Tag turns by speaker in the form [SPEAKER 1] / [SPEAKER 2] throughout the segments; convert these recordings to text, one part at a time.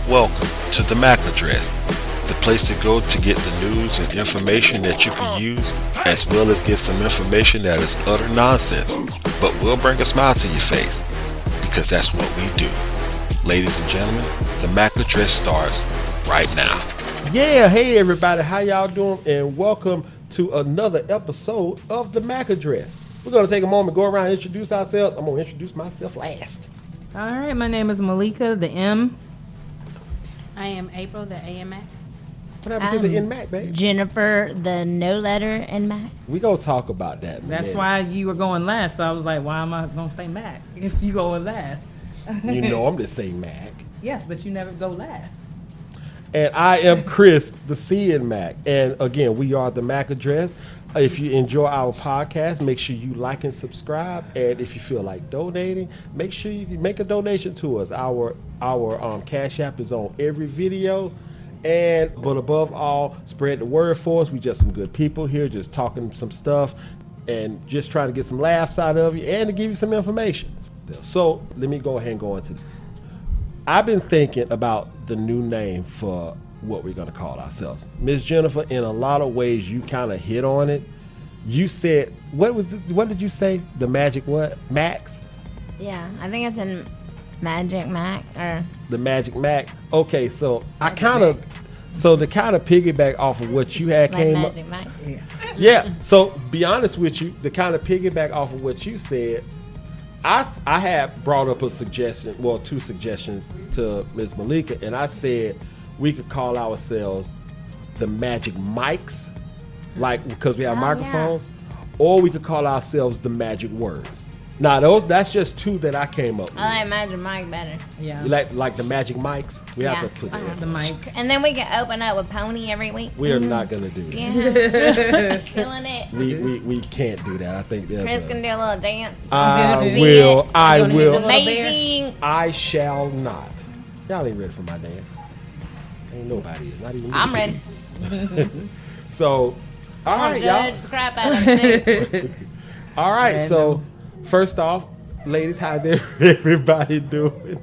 [SPEAKER 1] Welcome to the M.A.C, the place to go to get the news and information that you can use, as well as get some information that is utter nonsense, but will bring a smile to your face, because that's what we do. Ladies and gentlemen, the M.A.C starts right now.
[SPEAKER 2] Yeah, hey everybody, how y'all doing? And welcome to another episode of the M.A.C. We're going to take a moment, go around and introduce ourselves. I'm going to introduce myself last.
[SPEAKER 3] All right, my name is Malika, the M.
[SPEAKER 4] I am April, the A.M.A.C.
[SPEAKER 2] What happened to the N.M.A.C, babe?
[SPEAKER 5] Jennifer, the no letter in Mac.
[SPEAKER 2] We going to talk about that.
[SPEAKER 3] That's why you were going last. So I was like, why am I going to say Mac if you going last?
[SPEAKER 2] You know I'm just saying Mac.
[SPEAKER 3] Yes, but you never go last.
[SPEAKER 2] And I am Chris, the C in Mac. And again, we are the MAC address. If you enjoy our podcast, make sure you like and subscribe. And if you feel like donating, make sure you make a donation to us. Our Cash App is on every video. But above all, spread the word for us. We just some good people here, just talking some stuff and just trying to get some laughs out of you and to give you some information. So let me go ahead and go into this. I've been thinking about the new name for what we're going to call ourselves. Miss Jennifer, in a lot of ways, you kind of hit on it. You said, what did you say? The magic what? Max?
[SPEAKER 5] Yeah, I think it's in Magic Mac or
[SPEAKER 2] The Magic Mac. Okay, so to kind of piggyback off of what you had
[SPEAKER 5] like
[SPEAKER 2] came up.
[SPEAKER 5] Magic Mac.
[SPEAKER 2] Yeah, so be honest with you, to kind of piggyback off of what you said, I had brought up a suggestion, well, two suggestions to Ms. Malika, and I said we could call ourselves the Magic Mics, like because we have microphones, or we could call ourselves the Magic Words. Now that's just two that I came up with.
[SPEAKER 5] I like Magic Mike better.
[SPEAKER 3] Yeah.
[SPEAKER 2] You like the Magic Mics? We have to put that
[SPEAKER 3] The mic.
[SPEAKER 5] And then we can open up with Pony every week.
[SPEAKER 2] We are not gonna do that.
[SPEAKER 5] Yeah. Killing it.
[SPEAKER 2] We can't do that. I think there's
[SPEAKER 5] Chris can do a little dance.
[SPEAKER 2] I
[SPEAKER 5] See
[SPEAKER 2] will.
[SPEAKER 5] it.
[SPEAKER 2] I will.
[SPEAKER 5] Amazing.
[SPEAKER 2] I shall not. Y'all ain't ready for my dance. Ain't nobody is. Not even me.
[SPEAKER 5] I'm ready.
[SPEAKER 2] So, all right, y'all.
[SPEAKER 5] Judge the crap out of it.
[SPEAKER 2] All right. So, first off, ladies, how's everybody doing?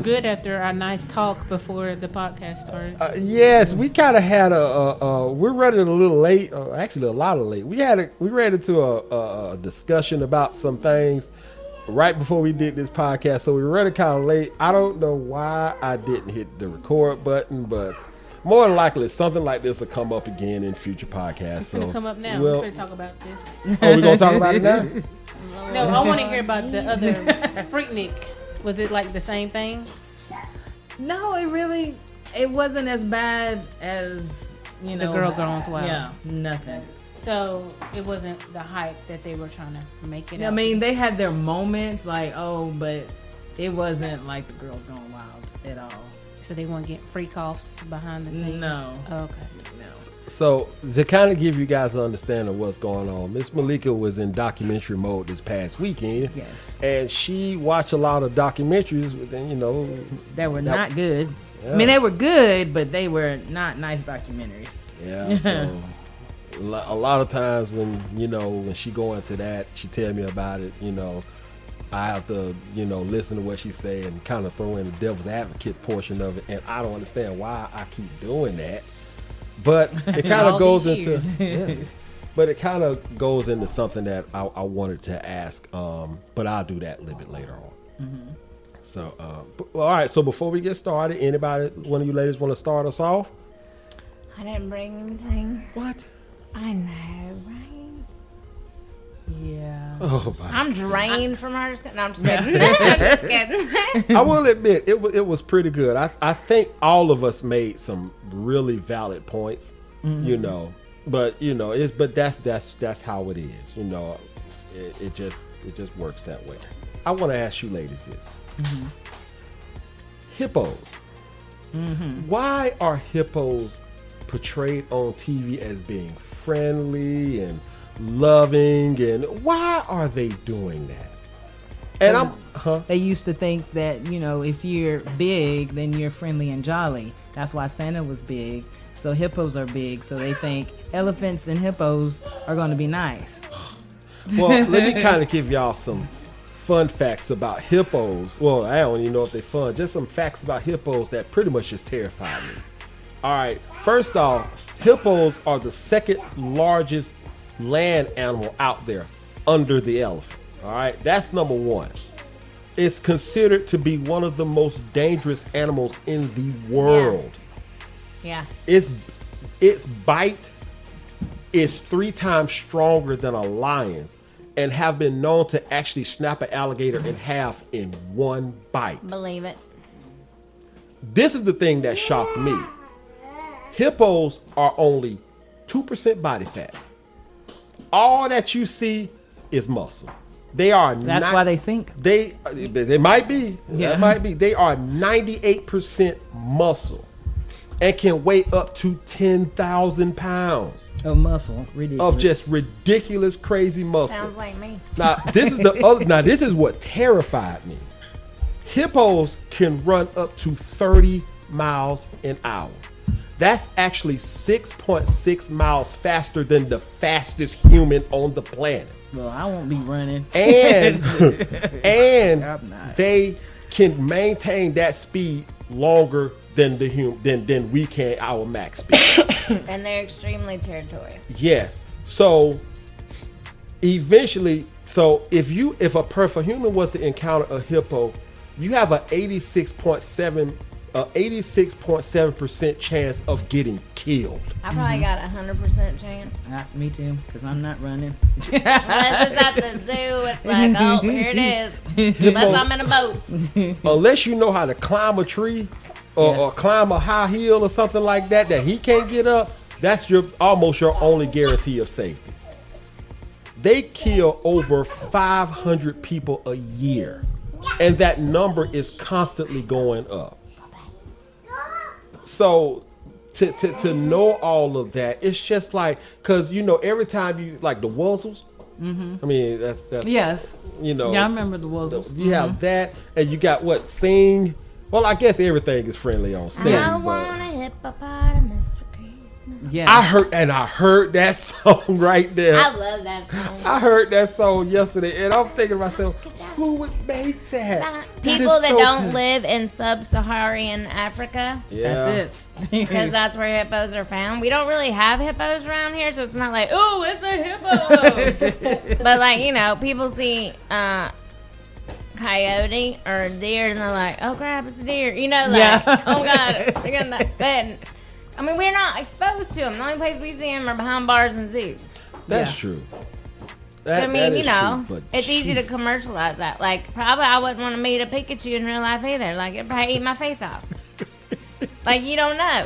[SPEAKER 4] Good after our nice talk before the podcast started.
[SPEAKER 2] Yes, we kind of had we're running a little late, actually a lot of late. We ran into a discussion about some things right before we did this podcast, so we were running kind of late. I don't know why I didn't hit the record button, but more than likely something like this will come up again in future podcasts.
[SPEAKER 4] It's gonna come up now. We're gonna talk about this.
[SPEAKER 2] Oh, we're gonna talk about it now?
[SPEAKER 4] No, I want to hear about the other Freaknik. Was it like the same thing?
[SPEAKER 3] No, it wasn't as bad as, you know.
[SPEAKER 4] The Girl Gone Wild.
[SPEAKER 3] Yeah, nothing.
[SPEAKER 4] So it wasn't the hype that they were trying to make it.
[SPEAKER 3] I mean, they had their moments, but it wasn't like the Girls Gone Wild at all.
[SPEAKER 4] So they weren't getting freak offs behind the scenes.
[SPEAKER 3] No.
[SPEAKER 4] Oh, okay.
[SPEAKER 3] No.
[SPEAKER 2] So to kind of give you guys an understanding of what's going on, Miss Malika was in documentary mode this past weekend.
[SPEAKER 3] Yes.
[SPEAKER 2] And she watched a lot of documentaries, and
[SPEAKER 3] They were not good.
[SPEAKER 2] Yeah.
[SPEAKER 3] I mean, they were good, but they were not nice documentaries.
[SPEAKER 2] Yeah. So a lot of times when she go into that, she tell me about it. I have to listen to what she say and kind of throw in the devil's advocate portion of it, and I don't understand why I keep doing that. But it kind of goes into, but it kind of goes into something that I wanted to ask. But I'll do that a little bit later on. Mm-hmm. So, all right. So before we get started, one of you ladies want to start us off?
[SPEAKER 5] I didn't bring anything.
[SPEAKER 2] What?
[SPEAKER 5] I know, right?
[SPEAKER 4] Yeah.
[SPEAKER 2] Oh my!
[SPEAKER 5] I'm drained from her. No, I'm just kidding. I'm just kidding.
[SPEAKER 2] I will admit it was pretty good. I think all of us made some really valid points. Mm-hmm. But that's how it is. It just works that way. I want to ask you ladies this: hippos. Mm-hmm. Why are hippos portrayed on TV as being friendly and loving, and why are they doing that? And
[SPEAKER 3] they used to think that if you're big, then you're friendly and jolly. That's why Santa was big. So hippos are big. So they think elephants and hippos are going to be nice.
[SPEAKER 2] Well, let me kind of give y'all some fun facts about hippos. Well, I don't even know if they're fun. Just some facts about hippos that pretty much just terrify me. All right. First off, hippos are the second largest land animal out there under the elephant. All right. That's number one. It's considered to be one of the most dangerous animals in the world.
[SPEAKER 5] Yeah.
[SPEAKER 2] Its bite is 3 times stronger than a lion's and have been known to actually snap an alligator in half in one bite.
[SPEAKER 5] Believe it.
[SPEAKER 2] This is the thing that shocked me. Hippos are only 2% body fat. All that you see is muscle. They are.
[SPEAKER 3] That's why they sink.
[SPEAKER 2] They might be.
[SPEAKER 3] Yeah.
[SPEAKER 2] That might be. They are 98% muscle and can weigh up to 10,000 pounds
[SPEAKER 3] Of muscle. Ridiculous.
[SPEAKER 2] of just ridiculous, crazy muscle.
[SPEAKER 5] Sounds like me.
[SPEAKER 2] Now this is the other. Now this is what terrified me. Hippos can run up to 30 miles an hour. That's actually 6.6 miles faster than the fastest human on the planet.
[SPEAKER 3] Well, I won't be running.
[SPEAKER 2] And
[SPEAKER 3] I'm not.
[SPEAKER 2] they can maintain that speed longer than than we can our max speed.
[SPEAKER 5] And they're extremely territorial.
[SPEAKER 2] Yes. So eventually, if a human was to encounter a hippo, you have an 86.7% chance of getting killed.
[SPEAKER 5] I probably got 100% chance.
[SPEAKER 3] Me too, because I'm not running.
[SPEAKER 5] Unless it's at the zoo, it's like, oh, here it is. Unless I'm in a boat.
[SPEAKER 2] Unless you know how to climb a tree or climb a high hill or something like that he can't get up, that's almost your only guarantee of safety. They kill over 500 people a year, and that number is constantly going up. So to know all of that, it's just like, because every time you like the wuzzles, I mean that's
[SPEAKER 3] Yes.
[SPEAKER 2] Yeah,
[SPEAKER 3] I remember the wuzzles.
[SPEAKER 2] you have that, and you got what, sing. Well, I guess everything is friendly on sing.
[SPEAKER 5] I
[SPEAKER 2] but
[SPEAKER 5] want a hippopotamus for Christmas.
[SPEAKER 3] Yeah.
[SPEAKER 2] I heard that song right there.
[SPEAKER 5] I love that song.
[SPEAKER 2] I heard that song yesterday, and I'm thinking to myself, who would make that?
[SPEAKER 5] People
[SPEAKER 2] is
[SPEAKER 5] that
[SPEAKER 2] so
[SPEAKER 5] don't
[SPEAKER 2] tough.
[SPEAKER 5] live in sub-Saharan Africa,
[SPEAKER 2] Yeah.
[SPEAKER 3] That's it.
[SPEAKER 5] because that's where hippos are found. We don't really have hippos around here, so it's not like, oh, it's a hippo. But like, people see coyote or a deer, and they're like, oh crap, it's a deer.
[SPEAKER 3] Yeah.
[SPEAKER 5] Oh god, they're gonna. But I mean, we're not exposed to them. The only place we see them are behind bars and zoos.
[SPEAKER 2] That's
[SPEAKER 3] Yeah.
[SPEAKER 2] true.
[SPEAKER 5] So, I mean,
[SPEAKER 2] that is true, but
[SPEAKER 5] it's easy to
[SPEAKER 2] jeez.
[SPEAKER 5] commercialize that. Like, probably I wouldn't want to meet a Pikachu in real life either. Like, it'd probably eat my face off. Like, you don't know,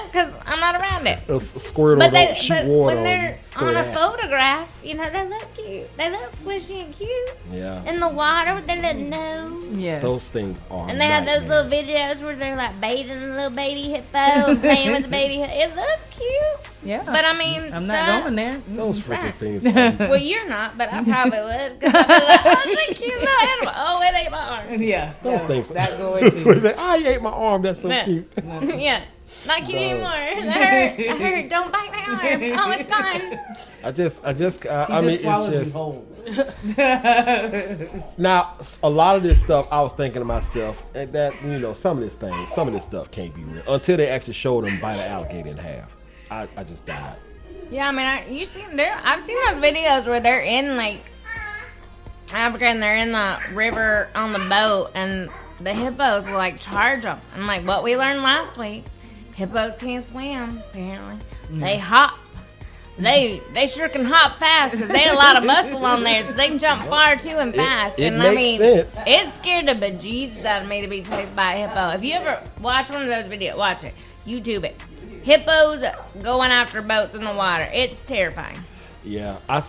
[SPEAKER 5] because I'm not around it.
[SPEAKER 2] A Squirtle
[SPEAKER 5] But
[SPEAKER 2] don't shoot water
[SPEAKER 5] when
[SPEAKER 2] on
[SPEAKER 5] they're
[SPEAKER 2] you.
[SPEAKER 5] on a
[SPEAKER 2] Squirt ass.
[SPEAKER 5] photograph, they look cute. They look squishy and cute.
[SPEAKER 2] Yeah.
[SPEAKER 5] In the water with their little nose.
[SPEAKER 3] Yes.
[SPEAKER 2] Those things are.
[SPEAKER 5] And they have those
[SPEAKER 2] nightmares.
[SPEAKER 5] little videos where they're like bathing the little baby hippo and playing with the baby. It looks cute.
[SPEAKER 3] Yeah.
[SPEAKER 5] But I mean,
[SPEAKER 3] I'm not going there.
[SPEAKER 2] Those freaking
[SPEAKER 5] Right.
[SPEAKER 2] things. Are,
[SPEAKER 5] Well, you're not, but I probably would. Because I'd be like, oh, it's a cute little animal. Oh, it ate my arm.
[SPEAKER 3] Yeah.
[SPEAKER 2] those things.
[SPEAKER 3] That going
[SPEAKER 2] What
[SPEAKER 3] to.
[SPEAKER 2] is it? I ate my arm. That's so
[SPEAKER 5] Yeah.
[SPEAKER 2] cute.
[SPEAKER 5] Yeah. Not cute
[SPEAKER 2] No.
[SPEAKER 5] anymore. That hurt. Don't bite my arm. Oh, it's gone.
[SPEAKER 2] I
[SPEAKER 3] He
[SPEAKER 2] mean,
[SPEAKER 3] just swallowed
[SPEAKER 2] it's
[SPEAKER 3] you
[SPEAKER 2] just.
[SPEAKER 3] whole.
[SPEAKER 2] Now, a lot of this stuff, I was thinking to myself that some of this stuff can't be real until they actually showed them bite an alligator in half. I just died.
[SPEAKER 5] Yeah, I mean, I've seen those videos where they're in like Africa and they're in the river on the boat and the hippos will like charge them. And like what we learned last week, hippos can't swim apparently. They hop. They sure can hop fast because they have a lot of muscle on there, so they can jump far too and fast.
[SPEAKER 2] It
[SPEAKER 5] and I
[SPEAKER 2] makes
[SPEAKER 5] mean,
[SPEAKER 2] sense.
[SPEAKER 5] it scared the bejesus out of me to be chased by a hippo. If you ever watch one of those videos, watch it, YouTube it. Hippos going after boats in the water. It's terrifying.
[SPEAKER 2] Yeah, I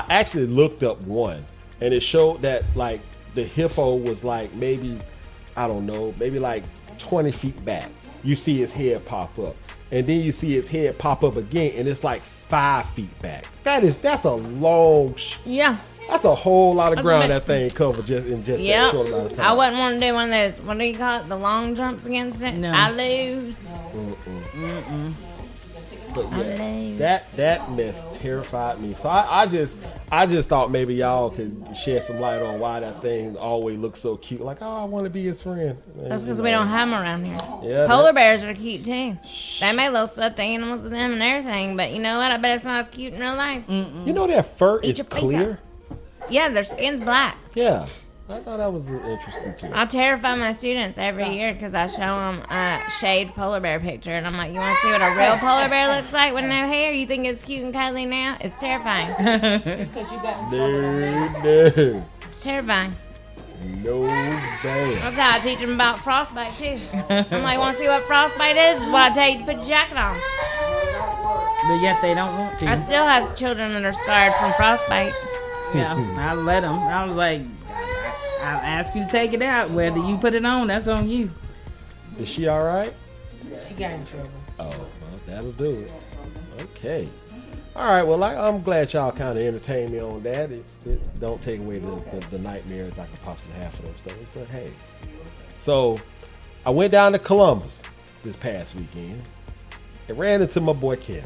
[SPEAKER 2] actually looked up one, and it showed that like the hippo was like maybe 20 feet back. You see his head pop up, and then you see his head pop up again, and it's like 5 feet back. That's a long.
[SPEAKER 5] Yeah.
[SPEAKER 2] That's a whole lot of
[SPEAKER 5] That's
[SPEAKER 2] ground
[SPEAKER 5] a
[SPEAKER 2] that thing covered just that
[SPEAKER 5] Yep.
[SPEAKER 2] short amount of time.
[SPEAKER 5] I wouldn't want to do one of those. What do you call it? The long jumps against it?
[SPEAKER 3] No.
[SPEAKER 5] I lose.
[SPEAKER 2] But
[SPEAKER 5] I
[SPEAKER 2] yeah, that mess terrified me. So I just thought maybe y'all could shed some light on why that thing always looks so cute. Like, oh, I want to be his friend. And,
[SPEAKER 5] That's
[SPEAKER 2] you
[SPEAKER 5] because
[SPEAKER 2] know,
[SPEAKER 5] we don't have them around here.
[SPEAKER 2] Yeah,
[SPEAKER 5] Polar bears are cute too. They make little stuffed animals with them and everything, but you know what? I bet it's not as cute in real life.
[SPEAKER 2] You know their fur
[SPEAKER 5] Eat
[SPEAKER 2] is
[SPEAKER 5] your face
[SPEAKER 2] clear.
[SPEAKER 5] Yeah, their skin's black.
[SPEAKER 2] Yeah, I thought that was interesting too.
[SPEAKER 5] I terrify my students every year because I show them a shaved polar bear picture, and I'm like, you want to see what a real polar bear looks like with no hair? You think it's cute and cuddly now? It's terrifying.
[SPEAKER 4] Just because you got
[SPEAKER 2] No,
[SPEAKER 5] It's terrifying.
[SPEAKER 2] no, damn.
[SPEAKER 5] That's how I teach them about frostbite too. I'm like, want to see what frostbite is? Is what I tell you to put your jacket on.
[SPEAKER 3] But yet they don't want
[SPEAKER 5] I
[SPEAKER 3] to.
[SPEAKER 5] still have children that are scarred from frostbite.
[SPEAKER 3] Yeah, I let them. I was like, I'll ask you to take it out. Whether you put it on, that's on you.
[SPEAKER 2] Is she all right?
[SPEAKER 4] she got in trouble.
[SPEAKER 2] Oh, well, that'll do it. Okay. All right. Well, I'm glad y'all kind of entertained me on that. It don't take away the nightmares I could possibly have for those things. But hey, so I went down to Columbus this past weekend and ran into my boy Kevin.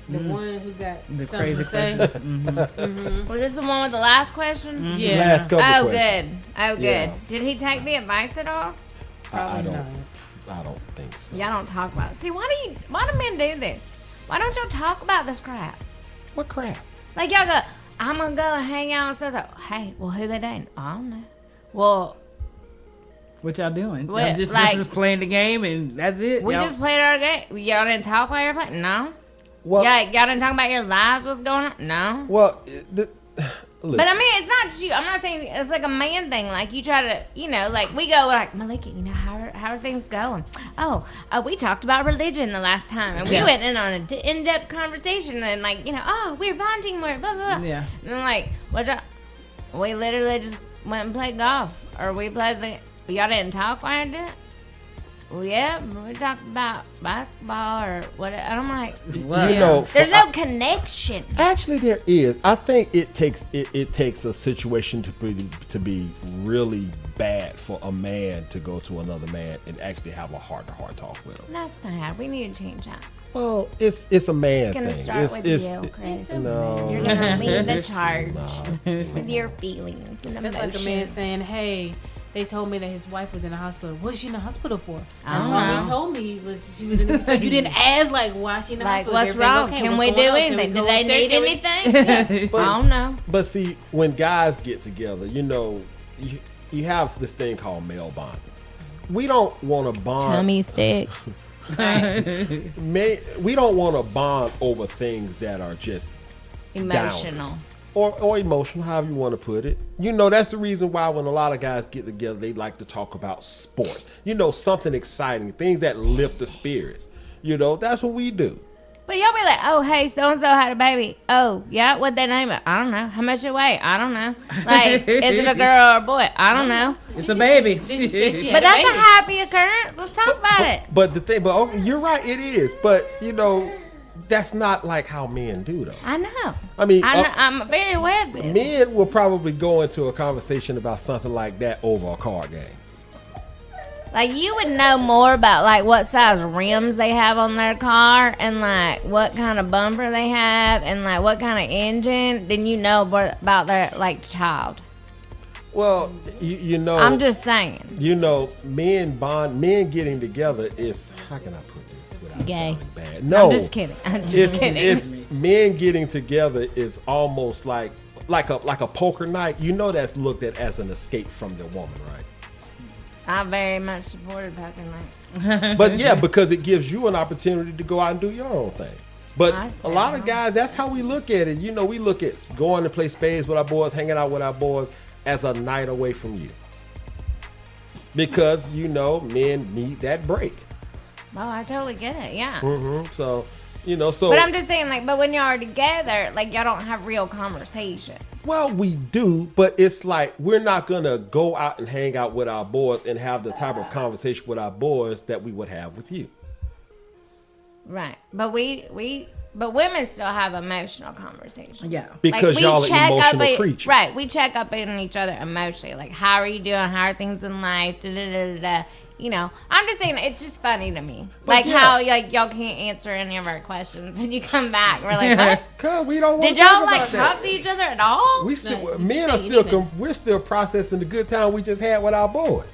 [SPEAKER 4] The one who got
[SPEAKER 3] The
[SPEAKER 4] something
[SPEAKER 3] crazy
[SPEAKER 4] to say.
[SPEAKER 3] question.
[SPEAKER 5] Was this the one with the last question?
[SPEAKER 4] Yeah.
[SPEAKER 2] Last couple
[SPEAKER 5] Oh,
[SPEAKER 2] questions.
[SPEAKER 5] good. Oh, good.
[SPEAKER 2] Yeah.
[SPEAKER 5] Did he take the advice at all?
[SPEAKER 2] I
[SPEAKER 4] Probably
[SPEAKER 2] don't.
[SPEAKER 4] not.
[SPEAKER 2] I don't think so.
[SPEAKER 5] Y'all don't talk about it. See, why do men do this? Why don't y'all talk about this crap?
[SPEAKER 2] What crap?
[SPEAKER 5] Like, y'all go, I'm gonna go and hang out and so, hey, well, who they dating? I don't know. Well,
[SPEAKER 3] What y'all doing?
[SPEAKER 5] What,
[SPEAKER 3] Y'all just
[SPEAKER 5] like-
[SPEAKER 3] playing the game and that's it?
[SPEAKER 5] we
[SPEAKER 3] Y'all-
[SPEAKER 5] just played our game. Y'all didn't talk while you were playing? No.
[SPEAKER 2] Well,
[SPEAKER 5] Y'all didn't talk about your lives, what's going on? No.
[SPEAKER 2] well, listen.
[SPEAKER 5] But I mean, it's not just you. I'm not saying it's like a man thing. Like you try to, like we go like, Malika, how are things going? Oh, we talked about religion the last time, and we went in on an in-depth conversation, and like, oh, we're bonding more, blah blah blah.
[SPEAKER 3] Yeah.
[SPEAKER 5] And I'm like, what? We literally just went and played golf, or we played y'all didn't talk while I did it. Well, yeah, we talked about basketball or whatever. And I'm like,
[SPEAKER 3] Well,
[SPEAKER 2] you know,
[SPEAKER 5] there's no connection.
[SPEAKER 2] actually there is. I think it takes a situation to be really bad for a man to go to another man and actually have a heart-to-heart talk with him.
[SPEAKER 5] That's sad. We need to change that.
[SPEAKER 2] Well, it's a man
[SPEAKER 5] It's gonna
[SPEAKER 2] thing.
[SPEAKER 5] start with you, Chris.
[SPEAKER 2] No.
[SPEAKER 5] You're gonna lead the charge
[SPEAKER 2] No.
[SPEAKER 5] with your feelings and
[SPEAKER 4] That's
[SPEAKER 5] emotions.
[SPEAKER 4] like a man saying, hey, they told me that his wife was in the hospital. What's she in the hospital for?
[SPEAKER 5] I don't
[SPEAKER 4] All
[SPEAKER 5] know.
[SPEAKER 4] he told me was she was in the So you didn't ask, like, why she in the
[SPEAKER 5] Like,
[SPEAKER 4] hospital?
[SPEAKER 5] what's
[SPEAKER 4] Is everything
[SPEAKER 5] wrong?
[SPEAKER 4] okay?
[SPEAKER 5] Can
[SPEAKER 4] What's
[SPEAKER 5] we do
[SPEAKER 4] going on? Can
[SPEAKER 5] anything?
[SPEAKER 4] we
[SPEAKER 5] Do
[SPEAKER 4] go
[SPEAKER 5] they
[SPEAKER 4] up there?
[SPEAKER 5] need
[SPEAKER 4] Can we-
[SPEAKER 5] anything?
[SPEAKER 2] But-
[SPEAKER 5] I don't know.
[SPEAKER 2] But see, when guys get together, you have this thing called male bonding. We don't want to bond.
[SPEAKER 5] Tummy sticks.
[SPEAKER 2] We don't want to bond over things that are just
[SPEAKER 5] Emotional.
[SPEAKER 2] downers. Or emotional, however you want to put it. That's the reason why when a lot of guys get together, they like to talk about sports. Something exciting, things that lift the spirits. That's what we do.
[SPEAKER 5] But y'all be like, oh, hey, so-and-so had a baby. Oh, yeah, what'd they name it? I don't know. How much it weigh? I don't know. Like, is it a girl or a boy? I don't know.
[SPEAKER 3] It's a baby.
[SPEAKER 4] Did you say she
[SPEAKER 5] But
[SPEAKER 4] had a
[SPEAKER 5] that's a
[SPEAKER 4] baby?
[SPEAKER 5] happy occurrence. Let's talk about it.
[SPEAKER 2] But you're right, it is. But, that's not like how men do, though.
[SPEAKER 5] I know.
[SPEAKER 2] I mean,
[SPEAKER 5] I'm very aware of this.
[SPEAKER 2] men will probably go into a conversation about something like that over a card game.
[SPEAKER 5] Like, you would know more about, like, what size rims they have on their car and, like, what kind of bumper they have and, like, what kind of engine than you know about their, like, child.
[SPEAKER 2] Well,
[SPEAKER 5] I'm just saying.
[SPEAKER 2] men getting together is, how can I put this without
[SPEAKER 5] Gay.
[SPEAKER 2] sounding bad? No.
[SPEAKER 5] I'm just kidding. I'm just kidding.
[SPEAKER 2] It's men getting together is almost like a poker night. That's looked at as an escape from their woman, right?
[SPEAKER 5] I very much supported poker night.
[SPEAKER 2] But yeah, because it gives you an opportunity to go out and do your own thing. But
[SPEAKER 5] I
[SPEAKER 2] a
[SPEAKER 5] see.
[SPEAKER 2] lot of guys, that's how we look at it. We look at going to play spades with our boys, hanging out with our boys as a night away from you. Because, men need that break.
[SPEAKER 5] Oh, I totally get it. Yeah.
[SPEAKER 2] So,
[SPEAKER 5] But I'm just saying, like, but when y'all are together, like, y'all don't have real conversation.
[SPEAKER 2] well, we do, but it's like we're not going to go out and hang out with our boys and have the type of conversation with our boys that we would have with you.
[SPEAKER 5] Right. But but women still have emotional conversations.
[SPEAKER 3] Yeah.
[SPEAKER 2] Because
[SPEAKER 5] we
[SPEAKER 2] y'all are
[SPEAKER 5] check
[SPEAKER 2] emotional
[SPEAKER 5] up
[SPEAKER 2] creatures.
[SPEAKER 5] Right. We check up on each other emotionally. Like, how are you doing? How are things in life? Da, da, da, da, da. You know, I'm just saying it's just funny to me,
[SPEAKER 2] But
[SPEAKER 5] like
[SPEAKER 2] yeah.
[SPEAKER 5] how like y'all can't answer any of our questions when you come back. We're like, what?
[SPEAKER 2] Cause we don't want
[SPEAKER 5] Did
[SPEAKER 2] to talk
[SPEAKER 5] y'all like
[SPEAKER 2] about that.
[SPEAKER 5] talk to each other at all?
[SPEAKER 2] We still,
[SPEAKER 4] No,
[SPEAKER 2] men
[SPEAKER 4] you
[SPEAKER 2] are
[SPEAKER 4] say
[SPEAKER 2] still,
[SPEAKER 4] anything.
[SPEAKER 2] we're still processing the good time we just had with our boys.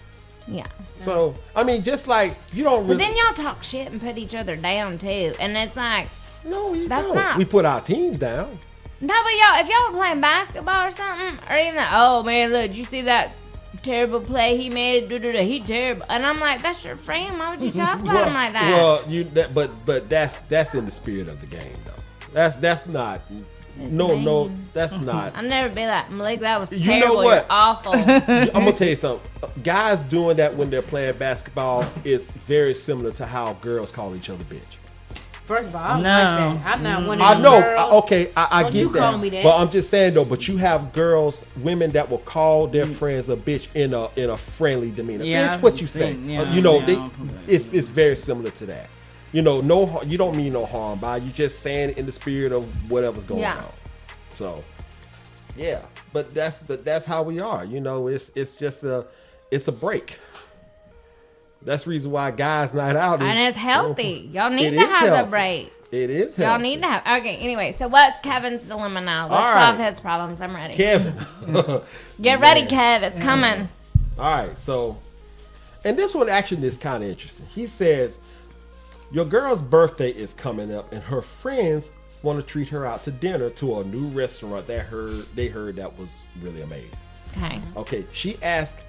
[SPEAKER 5] Yeah.
[SPEAKER 2] So I mean, just like you don't
[SPEAKER 5] But
[SPEAKER 2] really.
[SPEAKER 5] then y'all talk shit and put each other down too, and it's like,
[SPEAKER 2] No, we
[SPEAKER 5] That's
[SPEAKER 2] don't.
[SPEAKER 5] not-
[SPEAKER 2] We put our teams down.
[SPEAKER 5] no, but y'all, if y'all were playing basketball or something, or even that, oh man, look, did you see that terrible play he made? He terrible, and I'm like, that's your friend. Why would you talk about him like that?
[SPEAKER 2] Well, but that's in the spirit of the game, though. That's not.
[SPEAKER 5] It's
[SPEAKER 2] No,
[SPEAKER 5] mean.
[SPEAKER 2] that's not.
[SPEAKER 5] I'll never be like, Malik, that was
[SPEAKER 2] You know
[SPEAKER 5] terrible.
[SPEAKER 2] what?
[SPEAKER 5] You're awful.
[SPEAKER 2] I'm gonna tell you something. Guys doing that when they're playing basketball is very similar to how girls call each other bitch.
[SPEAKER 4] First of all, I don't
[SPEAKER 3] No.
[SPEAKER 4] like that. I'm not one of
[SPEAKER 2] I
[SPEAKER 4] them
[SPEAKER 2] know.
[SPEAKER 4] girls.
[SPEAKER 2] I
[SPEAKER 4] Don't
[SPEAKER 2] get
[SPEAKER 4] you
[SPEAKER 2] that.
[SPEAKER 4] call me that.
[SPEAKER 2] But I'm just saying though. But you have women that will call their friends a bitch in a friendly demeanor.
[SPEAKER 3] Yeah,
[SPEAKER 2] Bitch, what you say?
[SPEAKER 3] seen- yeah,
[SPEAKER 2] you know,
[SPEAKER 3] yeah.
[SPEAKER 2] it's very similar to that. You know, you don't mean no harm by it. You just saying it in the spirit of whatever's going
[SPEAKER 5] Yeah.
[SPEAKER 2] on. So, yeah. But that's how we are. You know, it's just a break. That's the reason why guys' night out is
[SPEAKER 5] And it's
[SPEAKER 2] so-
[SPEAKER 5] healthy. Y'all need
[SPEAKER 2] It
[SPEAKER 5] to
[SPEAKER 2] is
[SPEAKER 5] have
[SPEAKER 2] healthy.
[SPEAKER 5] the breaks.
[SPEAKER 2] It is
[SPEAKER 5] Y'all
[SPEAKER 2] healthy.
[SPEAKER 5] need to have. Okay, anyway, so what's Kevin's dilemma now? Let's
[SPEAKER 2] All
[SPEAKER 5] solve
[SPEAKER 2] right.
[SPEAKER 5] his problems. I'm ready.
[SPEAKER 2] Kevin.
[SPEAKER 5] Get ready, Kev. It's coming.
[SPEAKER 2] All right, so, and this one actually is kind of interesting. He says, your girl's birthday is coming up, and her friends want to treat her out to dinner to a new restaurant they heard that was really amazing.
[SPEAKER 5] Okay.
[SPEAKER 2] Okay, she asked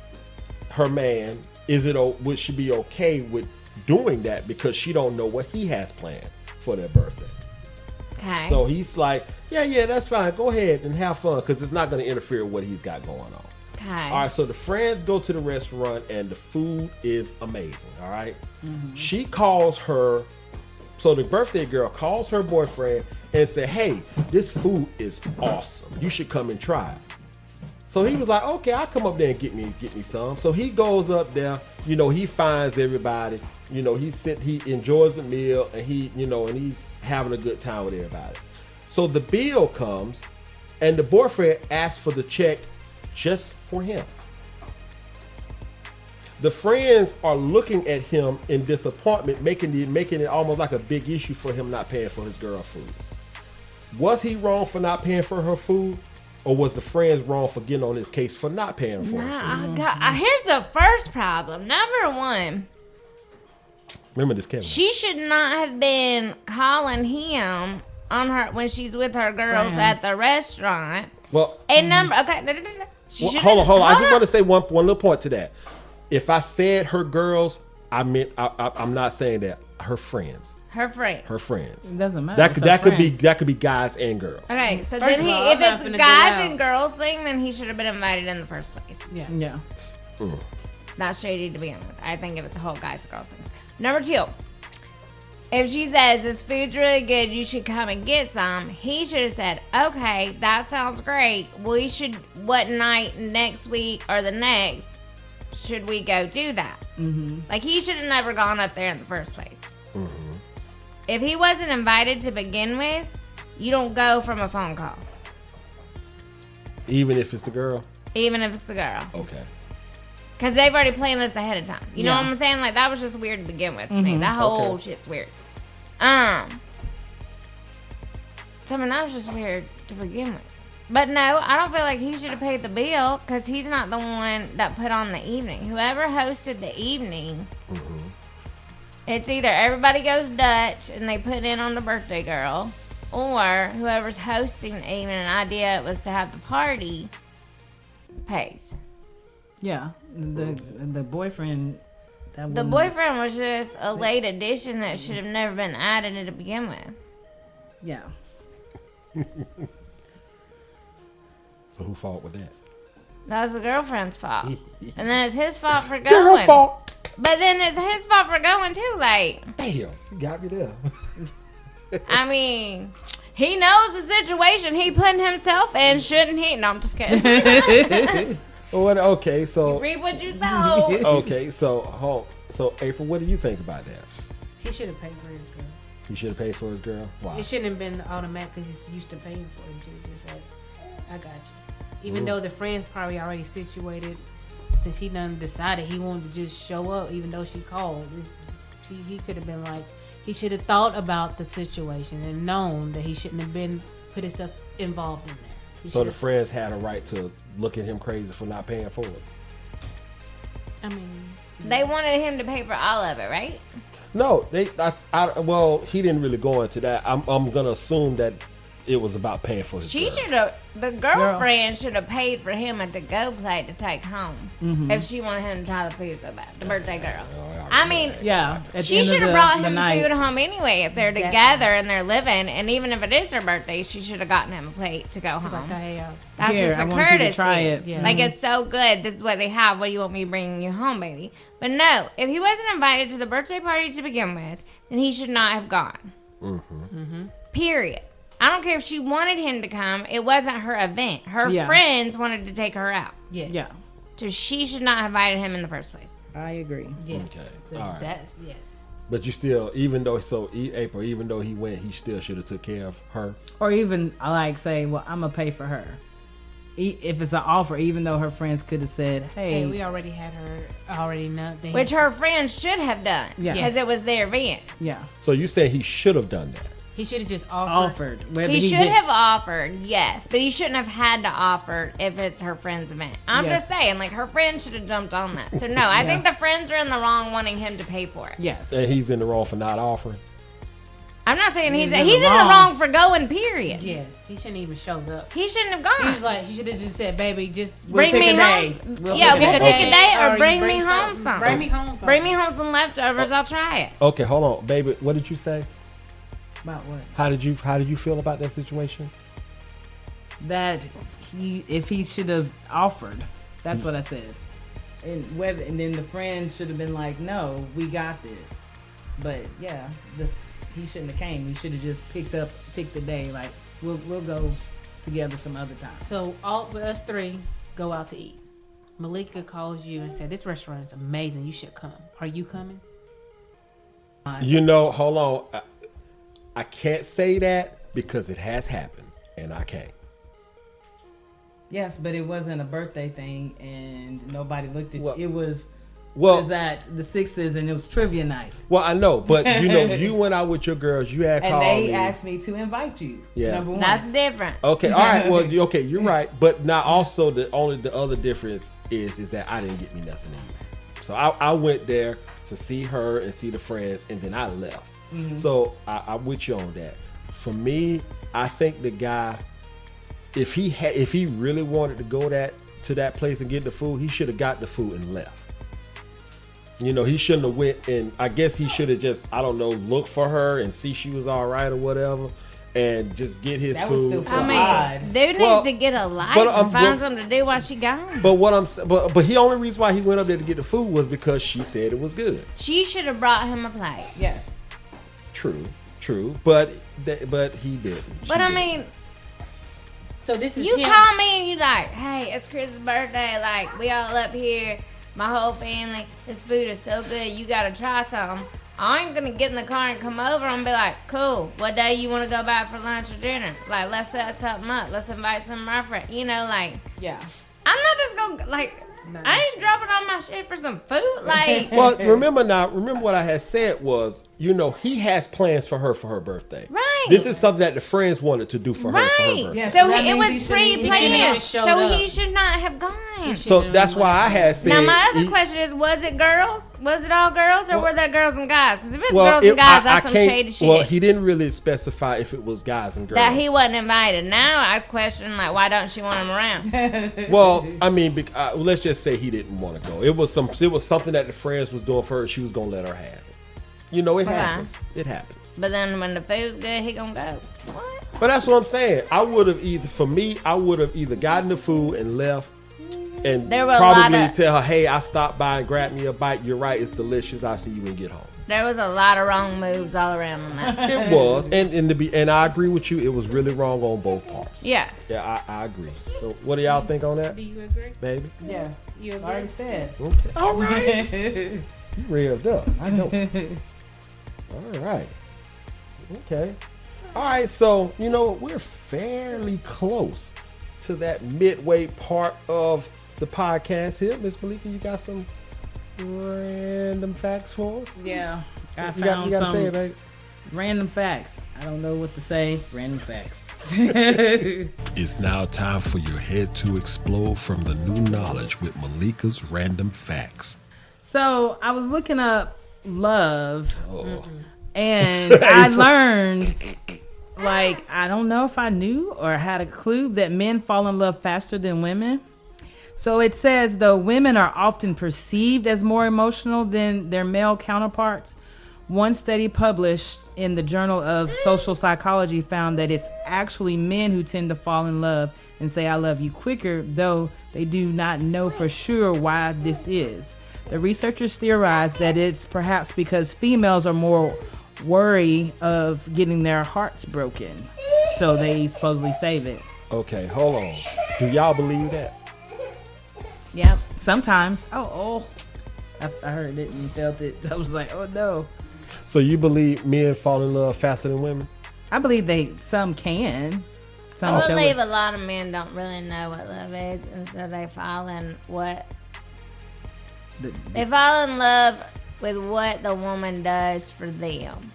[SPEAKER 2] her man, would she be okay with doing that because she don't know what he has planned for their birthday?
[SPEAKER 5] Okay.
[SPEAKER 2] So he's like, yeah, that's fine. Go ahead and have fun because it's not going to interfere with what he's got going on.
[SPEAKER 5] okay.
[SPEAKER 2] All right, so the friends go to the restaurant and the food is amazing. All right? She calls so the birthday girl calls her boyfriend and said, hey, this food is awesome. You should come and try it. So he was like, okay, I'll come up there and get me some. So he goes up there, you know, he finds everybody, you know, he enjoys the meal and and he's having a good time with everybody. So the bill comes and the boyfriend asks for the check just for him. The friends are looking at him in disappointment, making it almost like a big issue for him not paying for his girl food. Was he wrong for not paying for her food? Or was the friends wrong for getting on his case for not paying for her food?
[SPEAKER 5] Here's the first problem. Number one,
[SPEAKER 2] Remember this, Kevin.
[SPEAKER 5] she should not have been calling him on her when she's with her girls at
[SPEAKER 3] Friends.
[SPEAKER 5] the restaurant.
[SPEAKER 2] Well,
[SPEAKER 5] And number, okay, she
[SPEAKER 2] well,
[SPEAKER 5] should've-
[SPEAKER 2] hold on. I just
[SPEAKER 5] up.
[SPEAKER 2] want to say one little point to that. If I said her girls, I meant I'm not saying that. Her friends.
[SPEAKER 5] Her friend.
[SPEAKER 2] Her friends.
[SPEAKER 3] It doesn't matter.
[SPEAKER 2] That
[SPEAKER 3] It's
[SPEAKER 2] could
[SPEAKER 3] her
[SPEAKER 2] be
[SPEAKER 3] friends.
[SPEAKER 2] guys and girls.
[SPEAKER 5] Okay, so
[SPEAKER 4] First
[SPEAKER 5] then
[SPEAKER 4] of
[SPEAKER 5] he,
[SPEAKER 4] all,
[SPEAKER 5] if
[SPEAKER 4] I'm not
[SPEAKER 5] it's
[SPEAKER 4] finna go
[SPEAKER 5] guys
[SPEAKER 4] out.
[SPEAKER 5] and girls thing, then he should have been invited in the first place.
[SPEAKER 4] Yeah.
[SPEAKER 3] Yeah.
[SPEAKER 5] Not shady to begin with. I think if it's a whole guys and girls thing. Number two, if she says this food's really good, you should come and get some. He should have said, okay, that sounds great. What night next week or the next should we go do that? Mm-hmm. Like he should have never gone up there in the first place. Mm-hmm. If he wasn't invited to begin with, you don't go from a phone call,
[SPEAKER 2] Even if it's the girl.
[SPEAKER 5] even if it's the girl.
[SPEAKER 2] Okay.
[SPEAKER 5] Because they've already planned this ahead of time. You know
[SPEAKER 3] Yeah.
[SPEAKER 5] what I'm saying? Like, that was just weird to begin with to me. That whole
[SPEAKER 2] Okay.
[SPEAKER 5] shit's weird. So, I mean, that was just weird to begin with. But no, I don't feel like he should have paid the bill because he's not the one that put on the evening. Whoever hosted the evening, it's either everybody goes Dutch and they put in on the birthday girl, or whoever's hosting the evening, an idea was to have the party, pays.
[SPEAKER 3] Yeah. The boyfriend. That
[SPEAKER 5] The
[SPEAKER 3] wouldn't-
[SPEAKER 5] boyfriend was just a late addition that should have never been added to begin with.
[SPEAKER 3] Yeah.
[SPEAKER 2] So who fought with that?
[SPEAKER 5] That was the girlfriend's fault. And then it's his fault for
[SPEAKER 2] Her
[SPEAKER 5] going.
[SPEAKER 2] fault.
[SPEAKER 5] But then it's his fault for going too late.
[SPEAKER 2] Damn, you got me there.
[SPEAKER 5] I mean, he knows the situation he put himself in, shouldn't he? No, I'm just kidding.
[SPEAKER 2] Okay, so
[SPEAKER 5] Reap what you sow.
[SPEAKER 2] so April, what do you think about that?
[SPEAKER 4] He should have paid for his girl.
[SPEAKER 2] He should have paid for his girl. Why?
[SPEAKER 4] It shouldn't have been automatic because he's used to paying for it. Just like, I got you. Even though the friends probably already situated since he done decided he wanted to just show up, even though she called, he could have been like, he should have thought about the situation and known that he shouldn't have been put himself involved in there.
[SPEAKER 2] So the friends had a right to look at him crazy for not paying for it.
[SPEAKER 4] I mean,
[SPEAKER 5] They wanted him to pay for all of it, right?
[SPEAKER 2] No, well, he didn't really go into that. I'm gonna assume that it was about paying for his.
[SPEAKER 5] She
[SPEAKER 2] girl.
[SPEAKER 5] should have. The girlfriend should have paid for him a to-go plate to take home if she wanted him to try the food so bad. The birthday girl. I mean,
[SPEAKER 3] Yeah. At the
[SPEAKER 5] she
[SPEAKER 3] end of
[SPEAKER 5] should have
[SPEAKER 3] the-
[SPEAKER 5] brought
[SPEAKER 3] the
[SPEAKER 5] him
[SPEAKER 3] night.
[SPEAKER 5] food home anyway if they're together and they're living. And even if it is her birthday, she should have gotten him a plate to go home.
[SPEAKER 4] like, hey,
[SPEAKER 5] That's
[SPEAKER 3] Here,
[SPEAKER 5] just a
[SPEAKER 3] I want
[SPEAKER 5] courtesy.
[SPEAKER 3] you to try it.
[SPEAKER 4] Yeah.
[SPEAKER 5] Like, it's so good. This is what they have. What do you want me bringing you home, baby? But no, if he wasn't invited to the birthday party to begin with, then he should not have gone. Period. I don't care if she wanted him to come. It wasn't her event. Her
[SPEAKER 3] Yeah.
[SPEAKER 5] friends wanted to take her out.
[SPEAKER 4] yes.
[SPEAKER 3] Yeah.
[SPEAKER 5] So she should not have invited him in the first place.
[SPEAKER 3] I agree.
[SPEAKER 4] Yes.
[SPEAKER 2] Okay. All right.
[SPEAKER 4] That's, yes.
[SPEAKER 2] But you still, even though April, even though he went, he still should have took care of her.
[SPEAKER 3] Or even I like say, well, I'm gonna pay for her. If it's an offer, even though her friends could have said,
[SPEAKER 4] Hey,
[SPEAKER 3] "Hey,
[SPEAKER 4] we already had her, already know.
[SPEAKER 5] Which her friends should have done.
[SPEAKER 3] Yeah.
[SPEAKER 5] Because it was their event.
[SPEAKER 3] yeah,
[SPEAKER 2] So you saying he should have done that?
[SPEAKER 4] He should have just offered.
[SPEAKER 3] offered." Whether
[SPEAKER 5] He should
[SPEAKER 3] gets-
[SPEAKER 5] have offered, yes, but he shouldn't have had to offer if it's her friend's event. I'm
[SPEAKER 3] Yes.
[SPEAKER 5] just saying, like, her friends should have jumped on that. So, no, I think the friends are in the wrong wanting him to pay for it.
[SPEAKER 3] Yes.
[SPEAKER 2] And he's in the wrong for not offering.
[SPEAKER 5] I'm not saying he's
[SPEAKER 3] He's
[SPEAKER 5] in
[SPEAKER 3] in the
[SPEAKER 5] the
[SPEAKER 3] wrong.
[SPEAKER 5] wrong for going, period.
[SPEAKER 4] Yes. He shouldn't even showed up.
[SPEAKER 5] He shouldn't have
[SPEAKER 4] He
[SPEAKER 5] gone.
[SPEAKER 4] was like, she should have just said, baby, just
[SPEAKER 3] We'll
[SPEAKER 5] Bring
[SPEAKER 3] pick
[SPEAKER 5] me
[SPEAKER 3] a day.
[SPEAKER 5] home.
[SPEAKER 3] We'll
[SPEAKER 5] Yeah,
[SPEAKER 3] pick
[SPEAKER 5] we
[SPEAKER 3] a
[SPEAKER 5] could
[SPEAKER 3] day.
[SPEAKER 5] pick a day or
[SPEAKER 4] you
[SPEAKER 5] bring me home
[SPEAKER 4] something.
[SPEAKER 5] something.
[SPEAKER 4] Bring me home something.
[SPEAKER 5] Bring me home some leftovers. I'll try it.
[SPEAKER 2] Okay, hold on, baby. What did you say?
[SPEAKER 3] About what?
[SPEAKER 2] How did you feel about that situation?
[SPEAKER 3] That if he should have offered, that's what I said. And then the friends should have been like, "No, we got this." But yeah, he shouldn't have came. He should have just picked the day. Like we'll go together some other time.
[SPEAKER 4] So all of us three go out to eat. Malika calls you and said, this restaurant is amazing. You should come. Are you coming?
[SPEAKER 2] You know, hold on. I can't say that because it has happened, and I can't.
[SPEAKER 3] Yes, but it wasn't a birthday thing, and nobody looked at
[SPEAKER 2] Well-
[SPEAKER 3] you. It was.
[SPEAKER 2] Well-
[SPEAKER 3] it was at the Sixes, and it was trivia night.
[SPEAKER 2] Well, I know, but you know, you went out with your girls. You had
[SPEAKER 3] And
[SPEAKER 2] called
[SPEAKER 3] they
[SPEAKER 2] me.
[SPEAKER 3] asked me to invite you.
[SPEAKER 2] Yeah.
[SPEAKER 3] Number one.
[SPEAKER 5] That's different.
[SPEAKER 2] Okay, all right. Well, okay, you're right. But now also the other difference is that I didn't get me nothing to eat. So I went there to see her and see the friends, and then I left. So I'm with you on that. For me, I think the guy, if he really wanted to go to that place and get the food, he should have got the food and left. You know, he shouldn't have went, and I guess he should have just, I don't know, look for her and see she was all right or whatever, and just get his
[SPEAKER 3] That was
[SPEAKER 2] food.
[SPEAKER 3] still
[SPEAKER 5] I mean,
[SPEAKER 3] odd.
[SPEAKER 5] dude
[SPEAKER 2] Well,
[SPEAKER 5] needs to get a life
[SPEAKER 2] but,
[SPEAKER 5] and find
[SPEAKER 2] well-
[SPEAKER 5] something to do while she gone.
[SPEAKER 2] But what but the only reason why he went up there to get the food was because she said it was good.
[SPEAKER 5] She should have brought him a plate.
[SPEAKER 3] Yes.
[SPEAKER 2] True, but he didn't.
[SPEAKER 4] But I mean, so this is
[SPEAKER 5] You
[SPEAKER 4] him.
[SPEAKER 5] call me and you like, hey, it's Chris's birthday. Like, we all up here, my whole family. This food is so good. You gotta try some. I ain't gonna get in the car and come over and be like, cool, what day you wanna go back for lunch or dinner? Like, let's set something up. Let's invite some of our friends. You know, like,
[SPEAKER 3] Yeah.
[SPEAKER 5] I'm not just gonna, like, I ain't dropping all my shit for some food. Like,
[SPEAKER 2] Well, remember what I had said was, you know, he has plans for her birthday.
[SPEAKER 5] Right.
[SPEAKER 2] This is something that the friends wanted to do for her
[SPEAKER 5] right.
[SPEAKER 2] birthday.
[SPEAKER 3] Yes,
[SPEAKER 5] So
[SPEAKER 3] that
[SPEAKER 5] it
[SPEAKER 3] means he
[SPEAKER 5] was
[SPEAKER 3] shouldn't even-
[SPEAKER 4] he shouldn't even
[SPEAKER 5] pre-planned.
[SPEAKER 4] showed
[SPEAKER 5] So
[SPEAKER 4] up.
[SPEAKER 5] he should not have gone.
[SPEAKER 2] So that's why I had said.
[SPEAKER 5] Now my other
[SPEAKER 2] he-
[SPEAKER 5] question is: was it girls? Was it all girls, or were there girls and guys? Because if it's
[SPEAKER 2] well,
[SPEAKER 5] girls and guys, that's some
[SPEAKER 2] can't-
[SPEAKER 5] shady shit.
[SPEAKER 2] Well, he didn't really specify if it was guys and girls.
[SPEAKER 5] that he wasn't invited. Now I was questioning like, why don't she want him around?
[SPEAKER 2] Well, I mean, let's just say he didn't want to go. It was something that the friends was doing for her. She was gonna let her have it. You know, it
[SPEAKER 5] Okay.
[SPEAKER 2] happens. It happens.
[SPEAKER 5] But then when the food's good, he gonna go. What?
[SPEAKER 2] But that's what I'm saying. I would have either gotten the food and left, and
[SPEAKER 5] There were a
[SPEAKER 2] probably
[SPEAKER 5] lot of-
[SPEAKER 2] tell her, "Hey, I stopped by and grabbed me a bite. You're right, it's delicious. I'll see you when you get home."
[SPEAKER 5] There was a lot of wrong moves all around on that.
[SPEAKER 2] It was, and I agree with you. It was really wrong on both parts.
[SPEAKER 5] Yeah.
[SPEAKER 2] Yeah, I agree. So, what do y'all think on that,
[SPEAKER 4] Do you agree?
[SPEAKER 2] baby?
[SPEAKER 3] Yeah.
[SPEAKER 4] You
[SPEAKER 3] I
[SPEAKER 4] agree?
[SPEAKER 3] already said.
[SPEAKER 2] Okay. All right. You revved up. I know. All right. Okay. All right. So, you know, we're fairly close to that midway part of the podcast here. Miss Malika, you got some random facts for us?
[SPEAKER 3] Yeah, I
[SPEAKER 2] You
[SPEAKER 3] found
[SPEAKER 2] gotta
[SPEAKER 3] some
[SPEAKER 2] say it, baby.
[SPEAKER 3] random facts. I don't know what to say. Random facts.
[SPEAKER 1] It's now time for your head to explode from the new knowledge with Malika's Random Facts.
[SPEAKER 3] So I was looking up love,
[SPEAKER 1] Oh,
[SPEAKER 3] and I learned, like, I don't know if I knew or had a clue that men fall in love faster than women. So it says, though women are often perceived as more emotional than their male counterparts, one study published in the Journal of Social Psychology found that it's actually men who tend to fall in love and say I love you quicker, though they do not know for sure why this is. The researchers theorize that it's perhaps because females are more wary of getting their hearts broken, so they supposedly save it.
[SPEAKER 2] Okay, hold on. Do y'all believe that?
[SPEAKER 5] Yep.
[SPEAKER 3] Sometimes. I heard it and felt it. I was like, oh no.
[SPEAKER 2] So you believe men fall in love faster than women?
[SPEAKER 3] I believe some can. Some
[SPEAKER 5] I
[SPEAKER 3] show
[SPEAKER 5] believe
[SPEAKER 3] it.
[SPEAKER 5] a lot of men don't really know what love is, and so they fall in they fall in love with what the woman does for them.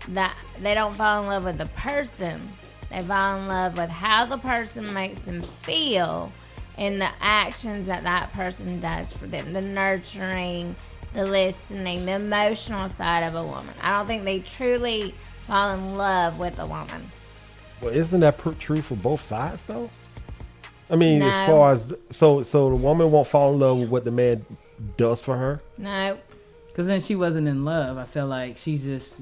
[SPEAKER 5] That they don't fall in love with the person. They fall in love with how the person makes them feel and the actions that person does for them. The nurturing, the listening, the emotional side of a woman. I don't think they truly fall in love with a woman.
[SPEAKER 2] Well, isn't that true for both sides, though? I mean,
[SPEAKER 5] No.
[SPEAKER 2] as far as so the woman won't fall in love with what the man does for her.
[SPEAKER 5] No.
[SPEAKER 3] Because then she wasn't in love. I feel like she's just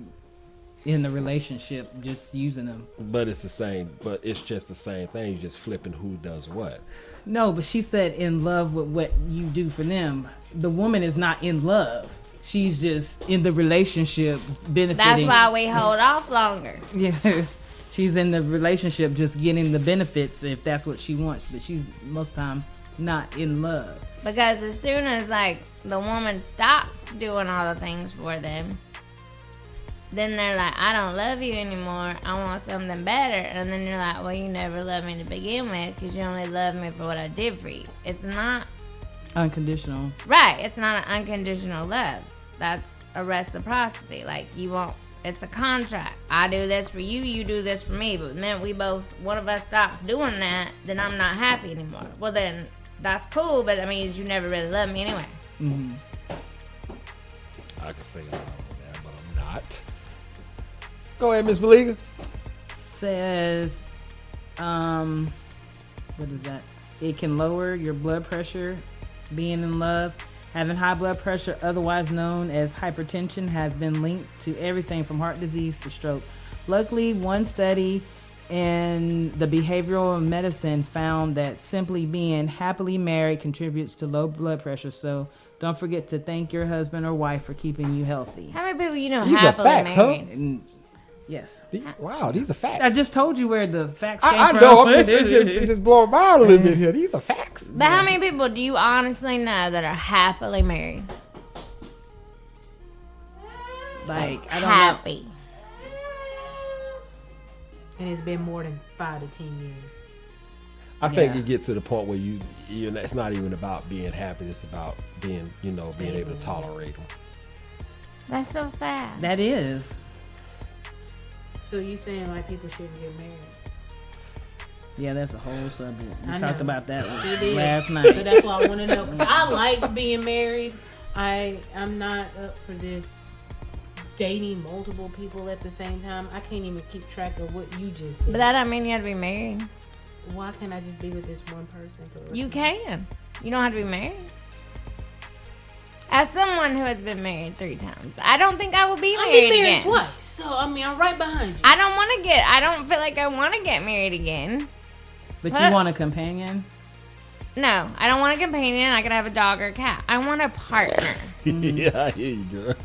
[SPEAKER 3] in the relationship, just using them.
[SPEAKER 2] But it's the same. But it's just the same thing. You're just flipping who does what.
[SPEAKER 3] No, but she said in love with what you do for them. The woman is not in love. She's just in the relationship benefiting.
[SPEAKER 5] That's why we hold off longer.
[SPEAKER 3] Yeah. She's in the relationship just getting the benefits if that's what she wants. But she's most time not in love.
[SPEAKER 5] Because as soon as like the woman stops doing all the things for them, then they're like, I don't love you anymore. I want something better. And then you're like, well, you never loved me to begin with because you only loved me for what I did for you. It's not
[SPEAKER 3] Unconditional.
[SPEAKER 5] right. It's not an unconditional love. That's a reciprocity. Like you won't. It's a contract. I do this for you. You do this for me. But then one of us stops doing that, then I'm not happy anymore. Well, then that's cool. But that means you never really love me anyway.
[SPEAKER 3] Mm-hmm.
[SPEAKER 2] I can say a lot on that, but I'm not. Go ahead, Miss Malika.
[SPEAKER 3] Says, what is that? It can lower your blood pressure. Being in love. Having high blood pressure, otherwise known as hypertension, has been linked to everything from heart disease to stroke. Luckily, one study in the behavioral medicine found that simply being happily married contributes to low blood pressure. So don't forget to thank your husband or wife for keeping you healthy.
[SPEAKER 5] How many people you know
[SPEAKER 2] These are
[SPEAKER 5] happily
[SPEAKER 2] facts, huh?
[SPEAKER 5] married?
[SPEAKER 3] And yes.
[SPEAKER 2] Wow, these are facts.
[SPEAKER 3] I just told you where the facts came
[SPEAKER 2] I
[SPEAKER 3] from.
[SPEAKER 2] know. It's just blowing my mind a little bit here. These are facts.
[SPEAKER 5] But how many people do you honestly know that are happily married?
[SPEAKER 3] Like, I don't know.
[SPEAKER 5] Happy.
[SPEAKER 4] And it's been more than 5 to 10 years.
[SPEAKER 2] I think
[SPEAKER 3] Yeah.
[SPEAKER 2] you get to the point where you know, it's not even about being happy. It's about being, being able to tolerate them.
[SPEAKER 5] That's so sad.
[SPEAKER 3] That is.
[SPEAKER 4] So you saying like people shouldn't get married?
[SPEAKER 3] Yeah, that's a whole subject. We
[SPEAKER 4] I
[SPEAKER 3] talked
[SPEAKER 4] know.
[SPEAKER 3] about that
[SPEAKER 4] We did.
[SPEAKER 3] last
[SPEAKER 4] So
[SPEAKER 3] night.
[SPEAKER 4] that's why I want to know. Because I like being married. I'm not up for this dating multiple people at the same time. I can't even keep track of what you just said.
[SPEAKER 5] But that don't mean you have to be married.
[SPEAKER 4] Why can't I just be with this one person? For the rest
[SPEAKER 5] You
[SPEAKER 4] of my life?
[SPEAKER 5] can. You don't have to be married. As someone who has been married 3 times, I don't think I will be
[SPEAKER 4] I've
[SPEAKER 5] married,
[SPEAKER 4] been married
[SPEAKER 5] again.
[SPEAKER 4] twice. So, I mean, I'm right behind you.
[SPEAKER 5] I don't feel like I want to get married again.
[SPEAKER 3] But
[SPEAKER 5] Huh?
[SPEAKER 3] you want a companion?
[SPEAKER 5] No, I don't want a companion. I could have a dog or a cat. I want a partner.
[SPEAKER 2] Yeah, I hear you, girl.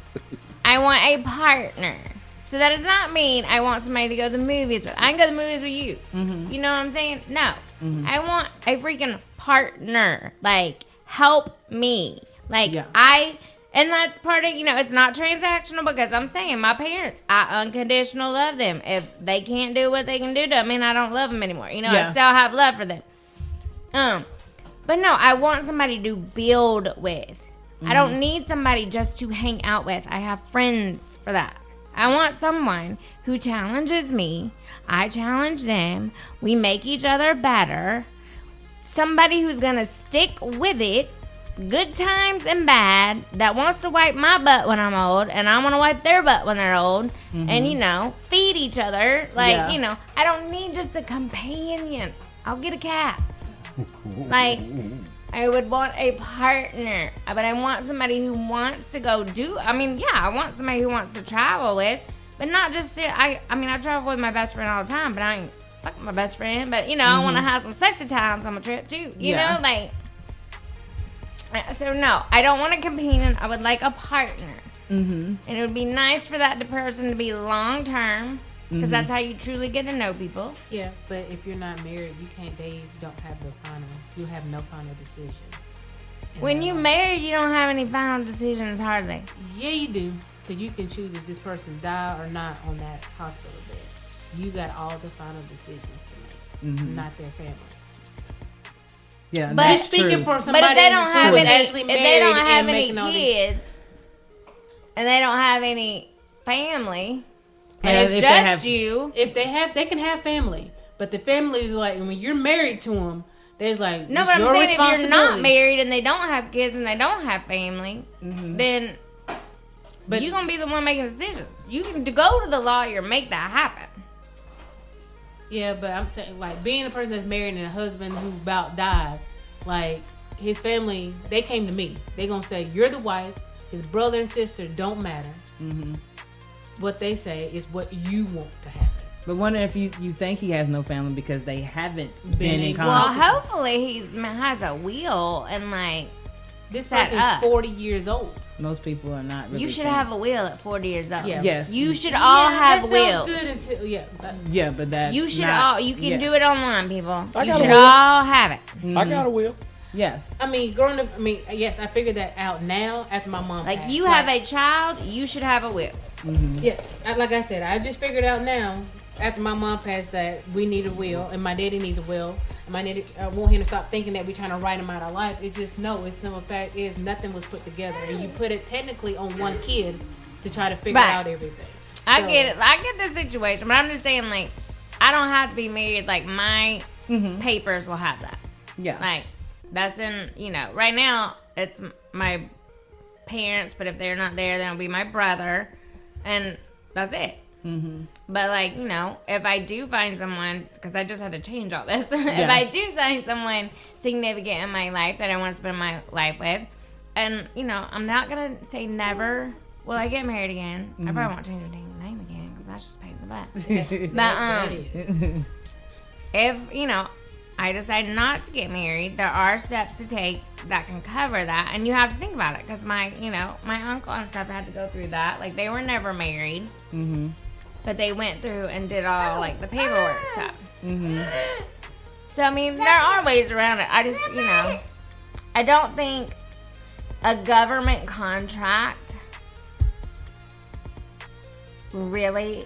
[SPEAKER 5] I want a partner. So that does not mean I want somebody to go to the movies with. I can go to the movies with you. You know what I'm saying? No. I want a freaking partner. Like, help me. Like,
[SPEAKER 3] Yeah.
[SPEAKER 5] and that's part of, it's not transactional because I'm saying my parents, I unconditional love them. If they can't do what they can do to me, I don't love them anymore. I
[SPEAKER 3] Yeah.
[SPEAKER 5] still have love for them. But no, I want somebody to build with. I don't need somebody just to hang out with. I have friends for that. I want someone who challenges me. I challenge them. We make each other better. Somebody who's going to stick with it, good times and bad, that wants to wipe my butt when I'm old, and I want to wipe their butt when they're old, and, you know, feed each other. Like, you know, I don't need just a companion. I'll get a cat. Like, I would want a partner, but I want somebody who wants to go do. I mean, yeah, I want somebody who wants to travel with, but not just to. I mean, I travel with my best friend all the time, but I ain't fucking my best friend. But you know, I want to have some sexy times on my trip too. You know, like. So no, I don't want a companion. I would like a partner, and it would be nice for that person to be long term. Because that's how you truly get to know people.
[SPEAKER 4] Yeah, but if you're not married, they don't have you have no final decisions.
[SPEAKER 5] When you married, you don't have any final decisions, hardly.
[SPEAKER 4] Yeah, you do. So you can choose if this person die or not on that hospital bed. You got all the final decisions to make, not their family.
[SPEAKER 3] Yeah,
[SPEAKER 5] but
[SPEAKER 3] that's
[SPEAKER 4] speaking
[SPEAKER 3] true.
[SPEAKER 4] for somebody
[SPEAKER 5] but if they don't
[SPEAKER 4] who
[SPEAKER 5] have
[SPEAKER 4] was
[SPEAKER 5] any,
[SPEAKER 4] actually
[SPEAKER 5] if
[SPEAKER 4] married
[SPEAKER 5] they don't have
[SPEAKER 4] and
[SPEAKER 5] any
[SPEAKER 4] making all
[SPEAKER 5] kids, and they don't have any family, and
[SPEAKER 3] And
[SPEAKER 5] it's
[SPEAKER 3] if they
[SPEAKER 5] just
[SPEAKER 3] have-
[SPEAKER 5] you.
[SPEAKER 4] If they can have family, but the family is like when you're married to them, there's like
[SPEAKER 5] No,
[SPEAKER 4] it's
[SPEAKER 5] but I'm
[SPEAKER 4] your
[SPEAKER 5] saying if you're not
[SPEAKER 4] responsibility.
[SPEAKER 5] married and they don't have kids and they don't have family, then
[SPEAKER 4] But
[SPEAKER 5] you're going to be the one making decisions. You can go to the lawyer and make that happen.
[SPEAKER 4] yeah, but I'm saying like being a person that's married and a husband who about died, like his family, they came to me. They gonna say you're the wife. His brother and sister don't matter. What they say is what you want to happen.
[SPEAKER 3] But wonder if you think he has no family because they haven't been in
[SPEAKER 4] in
[SPEAKER 5] Well,
[SPEAKER 3] contact.
[SPEAKER 5] hopefully he has a will and like
[SPEAKER 4] This
[SPEAKER 5] Set
[SPEAKER 4] person's
[SPEAKER 5] up.
[SPEAKER 4] 40 years old.
[SPEAKER 3] Most people are not. Really
[SPEAKER 5] you should have a will at 40 years old.
[SPEAKER 4] Yeah.
[SPEAKER 3] Yes.
[SPEAKER 5] You should all have
[SPEAKER 4] that
[SPEAKER 5] wills.
[SPEAKER 4] sounds good until
[SPEAKER 3] Yeah, but that's
[SPEAKER 5] You should
[SPEAKER 3] not,
[SPEAKER 5] all. You can
[SPEAKER 3] yeah.
[SPEAKER 5] do it online, people.
[SPEAKER 2] I
[SPEAKER 5] You
[SPEAKER 2] got a
[SPEAKER 5] should
[SPEAKER 2] will.
[SPEAKER 5] all have it.
[SPEAKER 2] I got a will.
[SPEAKER 3] Yes.
[SPEAKER 4] I mean, growing up. I mean, yes, I figured that out now after my mom.
[SPEAKER 5] Like
[SPEAKER 4] passed.
[SPEAKER 5] you have a child, you should have a will.
[SPEAKER 4] Yes, like I said, I just figured out now after my mom passed that we need a will, and my daddy needs a will. And I want him to stop thinking that we're trying to write him out of life. It's just no. It's simple fact is nothing was put together, and you put it technically on one kid to try to figure
[SPEAKER 5] Right.
[SPEAKER 4] out everything.
[SPEAKER 5] I
[SPEAKER 4] So-
[SPEAKER 5] get it. I get the situation, but I'm just saying, like, I don't have to be married. Like, my papers will have that.
[SPEAKER 3] Yeah.
[SPEAKER 5] Like, that's in, right now, it's my parents, but if they're not there, then it'll be my brother, and that's it. But, like, if I do find someone, because I just had to change all this, if I do find someone significant in my life that I want to spend my life with, and, I'm not going to say never will I get married again. I probably won't change my dang name again, because that's just a pain in the butt.
[SPEAKER 4] That
[SPEAKER 5] But,
[SPEAKER 4] is.
[SPEAKER 5] if, I decide not to get married, there are steps to take that can cover that, and you have to think about it, because my uncle and stuff had to go through that. Like, they were never married, but they went through and did all, like, the paperwork stuff. So, I mean, there are ways around it. I just, I don't think a government contract really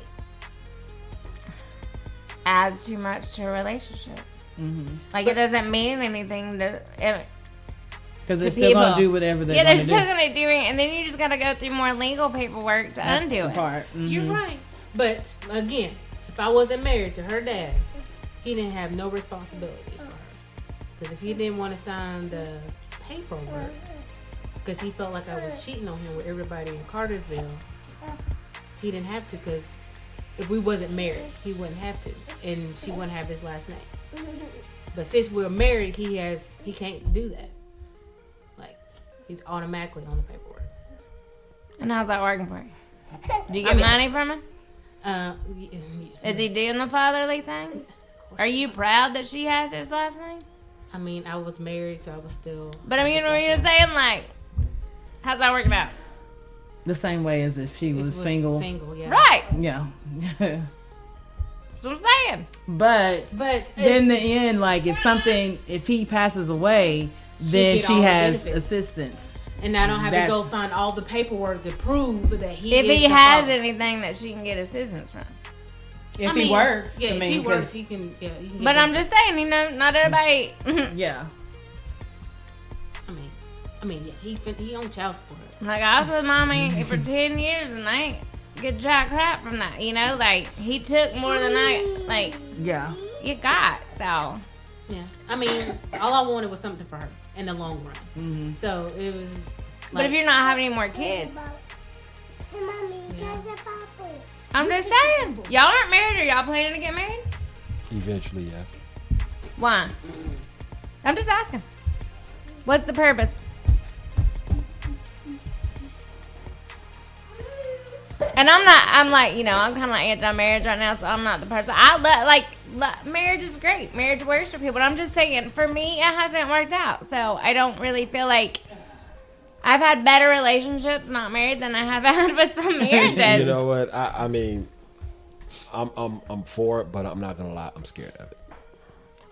[SPEAKER 5] adds too much to a relationship. Like, it doesn't mean anything to
[SPEAKER 3] Because they're
[SPEAKER 5] to
[SPEAKER 3] still going to
[SPEAKER 5] people.
[SPEAKER 3] do whatever they're
[SPEAKER 5] they're
[SPEAKER 3] going to do.
[SPEAKER 5] still gonna do it, and then you just gotta go through more legal paperwork to
[SPEAKER 3] That's
[SPEAKER 5] undo
[SPEAKER 3] the
[SPEAKER 5] it.
[SPEAKER 3] part.
[SPEAKER 4] You're right. But again, if I wasn't married to her dad, he didn't have no responsibility for her. Because if he didn't want to sign the paperwork, because he felt like I was cheating on him with everybody in Cartersville, he didn't have to. Because if we wasn't married, he wouldn't have to, and she wouldn't have his last name. But since we're married, he can't do that. Like, he's automatically on the paperwork.
[SPEAKER 5] And how's that working for you? Do you get money from him? Is he doing the fatherly thing? Are you proud that she has his last name?
[SPEAKER 4] I mean, I was married, so I was still.
[SPEAKER 5] But I mean, when you're saying, like, how's that working out?
[SPEAKER 3] The same way as if she was single.
[SPEAKER 4] Single, yeah.
[SPEAKER 5] Right.
[SPEAKER 3] Yeah.
[SPEAKER 5] That's what I'm saying.
[SPEAKER 3] But
[SPEAKER 4] But
[SPEAKER 3] in the end, like if he passes away, then
[SPEAKER 4] get
[SPEAKER 3] she
[SPEAKER 4] all the
[SPEAKER 3] has
[SPEAKER 4] benefits.
[SPEAKER 3] assistance.
[SPEAKER 4] and I don't have to go
[SPEAKER 3] That's-
[SPEAKER 4] find all the paperwork to prove that he.
[SPEAKER 5] If
[SPEAKER 4] is
[SPEAKER 5] he
[SPEAKER 4] the
[SPEAKER 5] has
[SPEAKER 4] father.
[SPEAKER 5] anything that she can get assistance from.
[SPEAKER 3] If
[SPEAKER 4] I
[SPEAKER 3] he
[SPEAKER 4] mean,
[SPEAKER 3] works,
[SPEAKER 4] yeah.
[SPEAKER 3] I mean,
[SPEAKER 4] if he works,
[SPEAKER 3] 'cause-
[SPEAKER 4] he can. Yeah, he can.
[SPEAKER 5] But
[SPEAKER 4] get
[SPEAKER 5] I'm just saying, not everybody.
[SPEAKER 3] yeah.
[SPEAKER 4] mean, yeah, he on child support.
[SPEAKER 5] Like, I was with mommy for 10 years and I ain't get jack crap from that, you know? Like, he took more than
[SPEAKER 3] Yeah.
[SPEAKER 5] you got, so.
[SPEAKER 4] Yeah, I mean, all I wanted was something for her in the long run.
[SPEAKER 3] Mm-hmm.
[SPEAKER 4] So it was.
[SPEAKER 5] But if you're not having any more kids,
[SPEAKER 4] Yeah.
[SPEAKER 5] I'm just saying, y'all aren't married, or y'all planning to get married?
[SPEAKER 2] Eventually, yes.
[SPEAKER 5] Why? I'm just asking. What's the purpose? And I'm like, you know, I'm kind of like anti-marriage right now, so I'm not the person. Marriage is great. Marriage works for people. But I'm just saying, for me, it hasn't worked out. So I don't really feel like I've had better relationships not married than I have had with some marriages.
[SPEAKER 2] You know what? I mean, I'm for it, but I'm not gonna lie. I'm scared of it.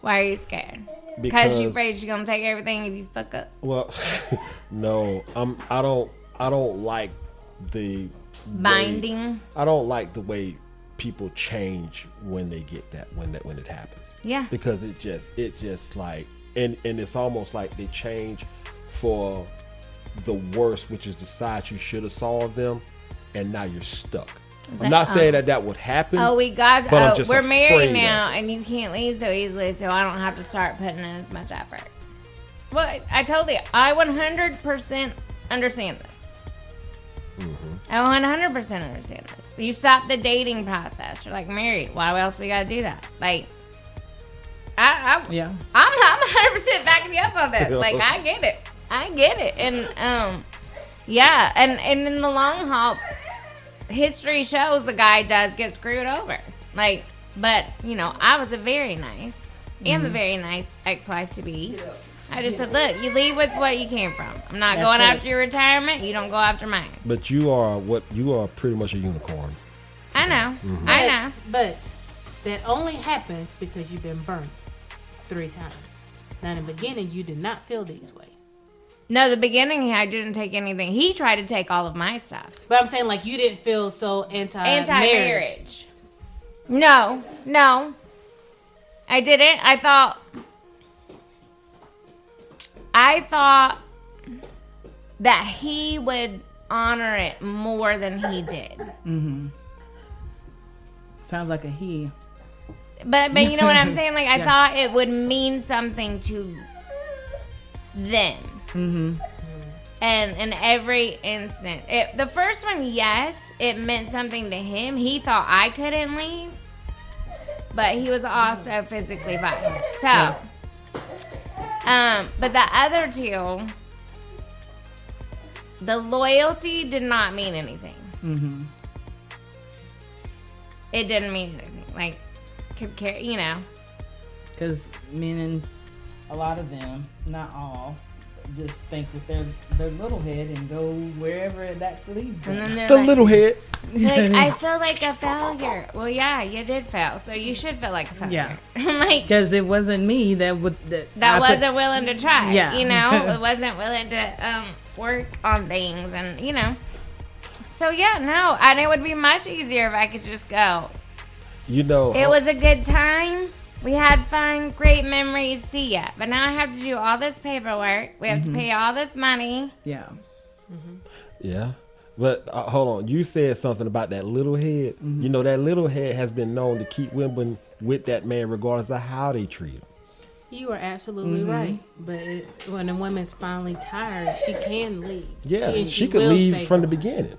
[SPEAKER 5] Why are you scared? Because you afraid she's gonna take everything if you fuck up.
[SPEAKER 2] Well, no, I don't like the
[SPEAKER 5] Binding.
[SPEAKER 2] I don't like the way people change when they get when it happens.
[SPEAKER 5] Yeah.
[SPEAKER 2] Because it just like and it's almost like they change for the worst, which is the side you should have saw of them, and now you're stuck. I'm not saying that would happen.
[SPEAKER 5] Oh, we're
[SPEAKER 2] afraid
[SPEAKER 5] married now, and you can't leave so easily, so I don't have to start putting in as much effort. Well, I 100% understand this. I 100% understand this. You stop the dating process. You're like married. Why else we gotta do that? Like, I'm 100% backing you up on this. Like, I get it. And yeah, and in the long haul, history shows the guy does get screwed over. Like, but you know, I was a very nice ex-wife to be. I just said, look, you leave with what you came from. I'm not going after your retirement. You don't go after mine.
[SPEAKER 2] But you are pretty much a unicorn.
[SPEAKER 5] I know. I know.
[SPEAKER 4] But that only happens because you've been burnt 3 times. Now, in the beginning, you did not feel these way.
[SPEAKER 5] No, the beginning, I didn't take anything. He tried to take all of my stuff.
[SPEAKER 4] But I'm saying, like, you didn't feel so anti-marriage.
[SPEAKER 5] No. I didn't. I thought that he would honor it more than he did.
[SPEAKER 3] Mm-hmm. Sounds like a he.
[SPEAKER 5] But you know what I'm saying? Like, I thought it would mean something to them. Mm-hmm. And in every instant. The first one, yes, it meant something to him. He thought I couldn't leave. But he was also physically violent. So, but the other two, the loyalty did not mean anything. Mm-hmm. It didn't mean anything. Like, could care, you know.
[SPEAKER 3] Because meaning a lot of them, not all, just think with their little head and go wherever that leads them.
[SPEAKER 5] And then
[SPEAKER 2] The little head.
[SPEAKER 5] Like, I feel like a failure. Well, yeah, you did fail, so you should feel like a failure.
[SPEAKER 3] Yeah.
[SPEAKER 5] Like,
[SPEAKER 3] because it wasn't me that
[SPEAKER 5] wasn't willing to try.
[SPEAKER 3] Yeah.
[SPEAKER 5] You know, it wasn't willing to work on things, and you know. So yeah, no, and it would be much easier if I could just go.
[SPEAKER 2] You know,
[SPEAKER 5] It was a good time. We had fun, great memories. See ya. But now I have to do all this paperwork. We have to pay all this money.
[SPEAKER 3] Yeah.
[SPEAKER 2] Yeah. But hold on. You said something about that little head. You know, that little head has been known to keep women with that man regardless of how they treat him.
[SPEAKER 4] You are absolutely right. But it's, when a woman's finally tired, she can leave.
[SPEAKER 2] Yeah, she could leave from the beginning.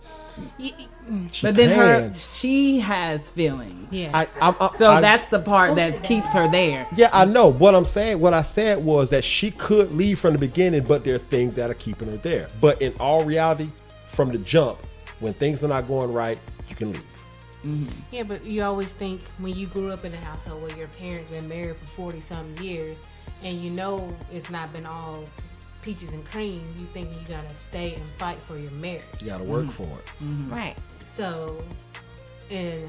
[SPEAKER 3] But then she has feelings.
[SPEAKER 4] Yeah.
[SPEAKER 3] So that's the part that keeps her there.
[SPEAKER 2] Yeah, I know. What I said was that she could leave from the beginning, but there are things that are keeping her there. But in all reality, from the jump, when things are not going right, you can leave.
[SPEAKER 4] Mm-hmm. Yeah, but you always think when you grew up in a household where your parents been married for 40-something years, and you know it's not been all peaches and cream, you think you gotta stay and fight for your marriage.
[SPEAKER 2] You gotta work for it.
[SPEAKER 3] Mm-hmm.
[SPEAKER 5] Right.
[SPEAKER 4] So, and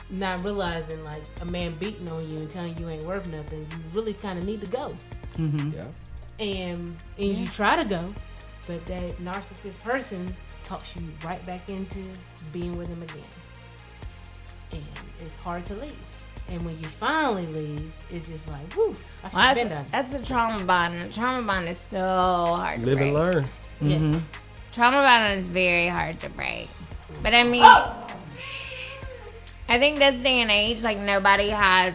[SPEAKER 4] not realizing like a man beating on you and telling you ain't worth nothing, you really kind of need to go.
[SPEAKER 3] Mm-hmm.
[SPEAKER 2] Yeah.
[SPEAKER 4] And you try to go, but that narcissist person talks you right back into being with him again. And it's hard to leave. And when you finally leave, it's just like, whew, I should have been done.
[SPEAKER 5] That's a trauma bond. And a trauma bond is so hard to
[SPEAKER 2] Live
[SPEAKER 5] break.
[SPEAKER 2] and learn.
[SPEAKER 4] Yes.
[SPEAKER 5] Trauma bond is very hard to break. But I mean, I think this day and age, like, nobody has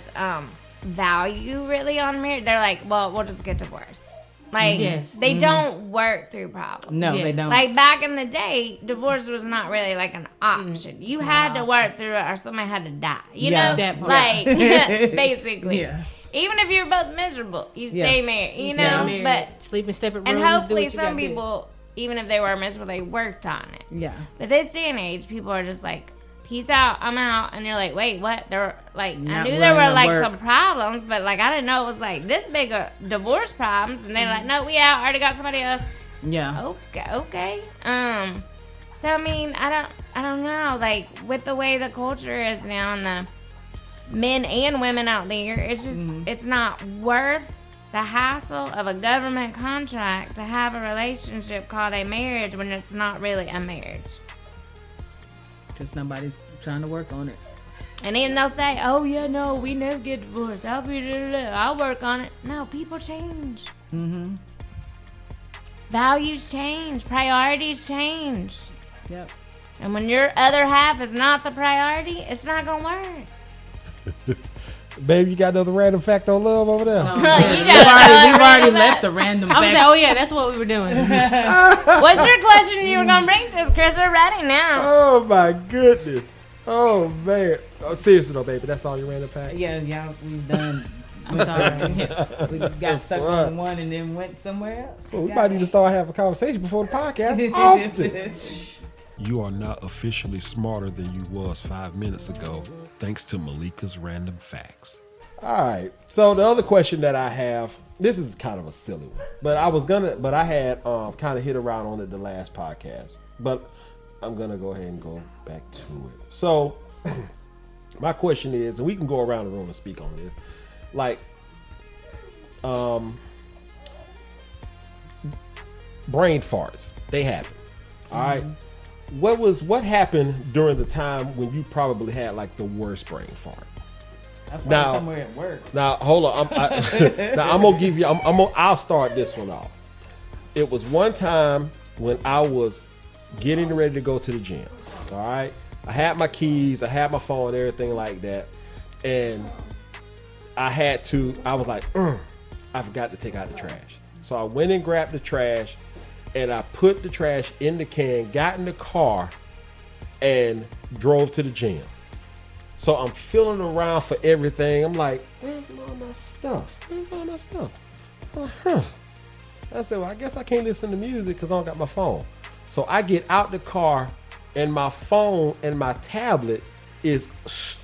[SPEAKER 5] value really on marriage. They're like, well, we'll just get divorced. Like,
[SPEAKER 4] Yes.
[SPEAKER 5] they don't work through problems.
[SPEAKER 3] No,
[SPEAKER 4] Yes.
[SPEAKER 3] they don't.
[SPEAKER 5] Like, back in the day, divorce was not really like an option. You had to work through it or somebody had to die. You
[SPEAKER 3] Yeah.
[SPEAKER 5] know?
[SPEAKER 4] That part.
[SPEAKER 5] Like, basically.
[SPEAKER 3] Yeah.
[SPEAKER 5] Even if you're both miserable, you stay married. You
[SPEAKER 4] Stay
[SPEAKER 5] know?
[SPEAKER 4] married,
[SPEAKER 5] But,
[SPEAKER 4] sleep in separate rooms.
[SPEAKER 5] and
[SPEAKER 4] do
[SPEAKER 5] hopefully
[SPEAKER 4] what you
[SPEAKER 5] some
[SPEAKER 4] gotta do.
[SPEAKER 5] people, even if they were miserable, they worked on it.
[SPEAKER 3] Yeah.
[SPEAKER 5] But this day and age, people are just like, peace out, I'm out. And you're like, wait, what? There, like, I
[SPEAKER 3] Not
[SPEAKER 5] knew there
[SPEAKER 3] willing
[SPEAKER 5] were
[SPEAKER 3] to
[SPEAKER 5] like
[SPEAKER 3] work.
[SPEAKER 5] some problems, but like, I didn't know it was like this big of divorce problems. And they're like, no, we out. Already got somebody else.
[SPEAKER 3] Yeah.
[SPEAKER 5] Okay. So I mean, I don't know. Like, with the way the culture is now, and the men and women out there, it's just, it's not worth the hassle of a government contract to have a relationship called a marriage when it's not really a marriage.
[SPEAKER 3] Because nobody's trying to work on it.
[SPEAKER 5] And even they'll say, oh yeah, no, we never get divorced. I'll work on it. No, people change.
[SPEAKER 3] Mm-hmm.
[SPEAKER 5] Values change. Priorities change.
[SPEAKER 3] Yep.
[SPEAKER 5] And when your other half is not the priority, it's not going to work.
[SPEAKER 2] Baby, you got another random fact on love over there?
[SPEAKER 3] No,
[SPEAKER 5] You
[SPEAKER 3] we've
[SPEAKER 5] got
[SPEAKER 3] already
[SPEAKER 5] it.
[SPEAKER 3] left the random
[SPEAKER 4] I was
[SPEAKER 3] fact.
[SPEAKER 4] like, oh yeah, that's what we were doing.
[SPEAKER 5] What's your question you were going to bring to us, Chris? We're ready now.
[SPEAKER 2] Oh my goodness. Oh man. Oh, seriously though, baby, that's all your random fact?
[SPEAKER 3] Yeah, we've done.
[SPEAKER 4] I'm sorry.
[SPEAKER 3] We got stuck
[SPEAKER 2] Right.
[SPEAKER 3] on one and then went somewhere else.
[SPEAKER 2] Well, we might need to start having a conversation before the podcast often.
[SPEAKER 1] You are not officially smarter than you was 5 minutes ago, thanks to Malika's random facts.
[SPEAKER 2] All right. So the other question that I have, this is kind of a silly one, but I had kind of hit around on it the last podcast, but I'm gonna go ahead and go back to it. So my question is, and we can go around the room and speak on this, like, brain farts, they happen. All right. What happened during the time when you probably had like the worst brain fart?
[SPEAKER 3] That's probably
[SPEAKER 2] Now-
[SPEAKER 3] somewhere at work.
[SPEAKER 2] Now hold on. I'm gonna give you. I'll start this one off. It was one time when I was getting ready to go to the gym. All right, I had my keys, I had my phone, everything like that, and I was like, I forgot to take out the trash. So I went and grabbed the trash, and I put the trash in the can, got in the car, and drove to the gym. So I'm feeling around for everything. I'm like, where's all my stuff? Where's all my stuff? I said, well, I guess I can't listen to music because I don't got my phone. So I get out the car, and my phone and my tablet is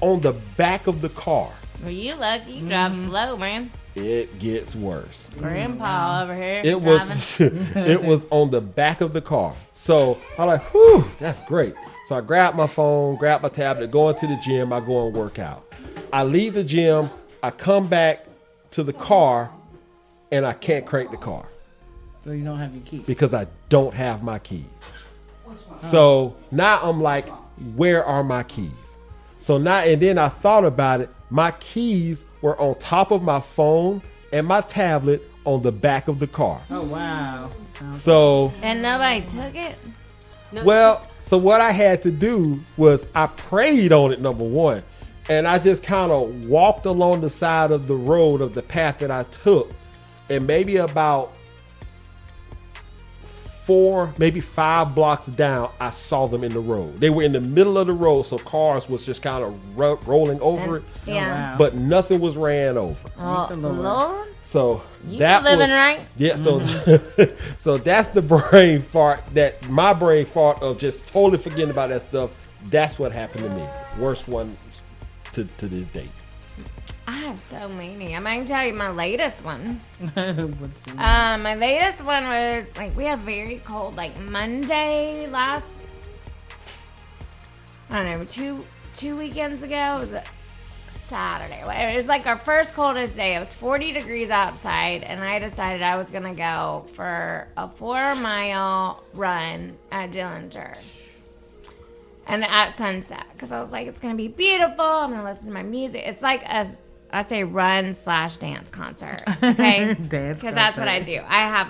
[SPEAKER 2] on the back of the car.
[SPEAKER 5] Well, you lucky. You drive slow, man.
[SPEAKER 2] It gets worse.
[SPEAKER 5] Grandpa over here.
[SPEAKER 2] It
[SPEAKER 5] driving.
[SPEAKER 2] was it was on the back of the car. So I'm like, whew, that's great. So I grab my phone, grab my tablet, go into the gym, I go and work out. I leave the gym, I come back to the car, and I can't crank the car
[SPEAKER 3] So you don't have your key.
[SPEAKER 2] because I don't have my keys. So now I'm like, where are my keys? So now, and then I thought about it. My keys were on top of my phone and my tablet on the back of the car.
[SPEAKER 3] Oh wow.
[SPEAKER 2] So,
[SPEAKER 5] And nobody took it?
[SPEAKER 4] No,
[SPEAKER 2] well, so what I had to do was I prayed on it, number one, and I just kind of walked along the side of the road of the path that I took, and maybe about 4, maybe 5 blocks down, I saw them in the road. They were in the middle of the road, so cars was just kind of rolling over it,
[SPEAKER 5] Yeah.
[SPEAKER 3] wow.
[SPEAKER 2] but nothing was ran over.
[SPEAKER 5] Oh,
[SPEAKER 3] the Lord.
[SPEAKER 5] Lord.
[SPEAKER 2] So
[SPEAKER 5] You
[SPEAKER 2] that
[SPEAKER 5] living
[SPEAKER 2] was
[SPEAKER 5] right.
[SPEAKER 2] yeah. So so that's the brain fart. That my brain fart of just totally forgetting about that stuff. That's what happened to me. Worst one to this date.
[SPEAKER 5] I have so many. I can tell you my latest one.
[SPEAKER 3] What's your
[SPEAKER 5] My latest one was like we had very cold like Monday last. I don't know, two weekends ago. It was a Saturday. It was like our first coldest day. It was 40 degrees outside, and I decided I was gonna go for a 4-mile run at Dillinger. and at sunset, because I was like, it's gonna be beautiful. I'm gonna listen to my music. It's like I say run/dance concert, okay?
[SPEAKER 3] Dance
[SPEAKER 5] Because that's what I do. I have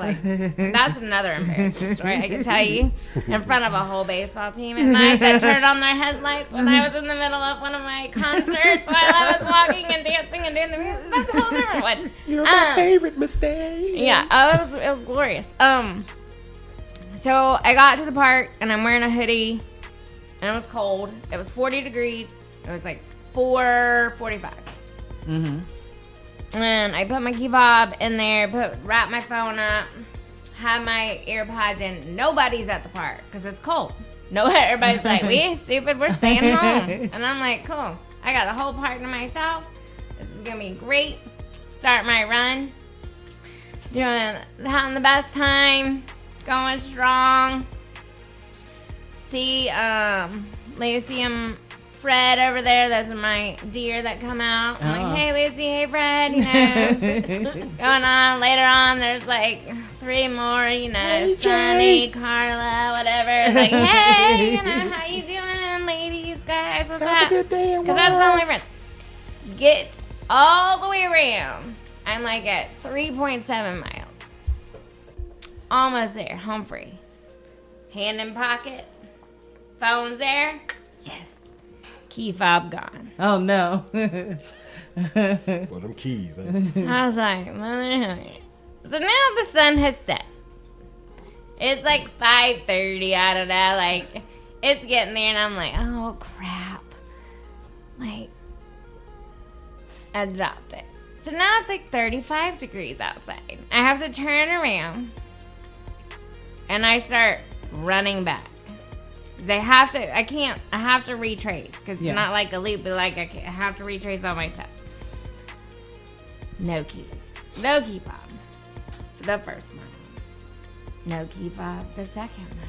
[SPEAKER 5] that's another embarrassing story I can tell you in front of a whole baseball team at night that turned on their headlights when I was in the middle of one of my concerts while I was walking and dancing and doing the music. That's a whole different one.
[SPEAKER 2] You're my favorite mistake.
[SPEAKER 5] Yeah, it was glorious. So I got to the park and I'm wearing a hoodie and it was cold. It was 40 degrees. It was like 4:45. And I put my key fob in there, wrap my phone up, have my AirPods in. Nobody's at the park because it's cold. No, everybody's like, we ain't stupid, we're staying home. And I'm like, cool. I got the whole park to myself. This is gonna be great. Start my run. Having the best time. Going strong. See Lucy and Fred over there. Those are my deer that come out. I'm like, hey Lucy, hey Fred, you know. Going on. Later on, there's like 3 more, you know,
[SPEAKER 2] Hey,
[SPEAKER 5] Sunny,
[SPEAKER 2] Jay.
[SPEAKER 5] Carla, whatever. It's like, hey, you know, how you doing, ladies, guys? What's
[SPEAKER 2] Have a
[SPEAKER 5] up?
[SPEAKER 2] good day at
[SPEAKER 5] Because that's the
[SPEAKER 2] work.
[SPEAKER 5] only friends. Get all the way around. I'm like at 3.7 miles. Almost there, home free. Hand in pocket. Phone's there. Yes. Key fob gone.
[SPEAKER 3] Oh no.
[SPEAKER 2] Well, them keys.
[SPEAKER 5] I was like, mother. So now the sun has set. It's like 5:30. I don't know. Like, it's getting there, and I'm like, oh crap. Like, I dropped it. So now it's like 35 degrees outside. I have to turn around, and I start running back. I have to retrace, because
[SPEAKER 3] Yeah.
[SPEAKER 5] it's not like a loop, but like I have to retrace all my steps. No keys. No key fob for the first mile. No key fob the second mile.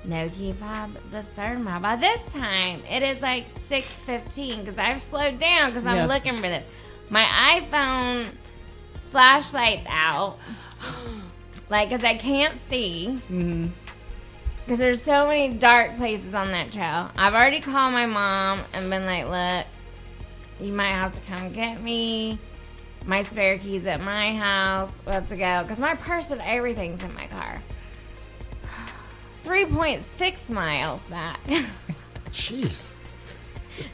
[SPEAKER 5] No key fob the third mile. By this time, it is like 6:15, because I've slowed down because I'm
[SPEAKER 3] Yes.
[SPEAKER 5] looking for this. My iPhone flashlight's out. Like, because I can't see. Because there's so many dark places on that trail. I've already called my mom and been like, look, you might have to come get me. My spare keys at my house. We have to go. Because my purse and everything's in my car. 3.6 miles back.
[SPEAKER 2] Jeez.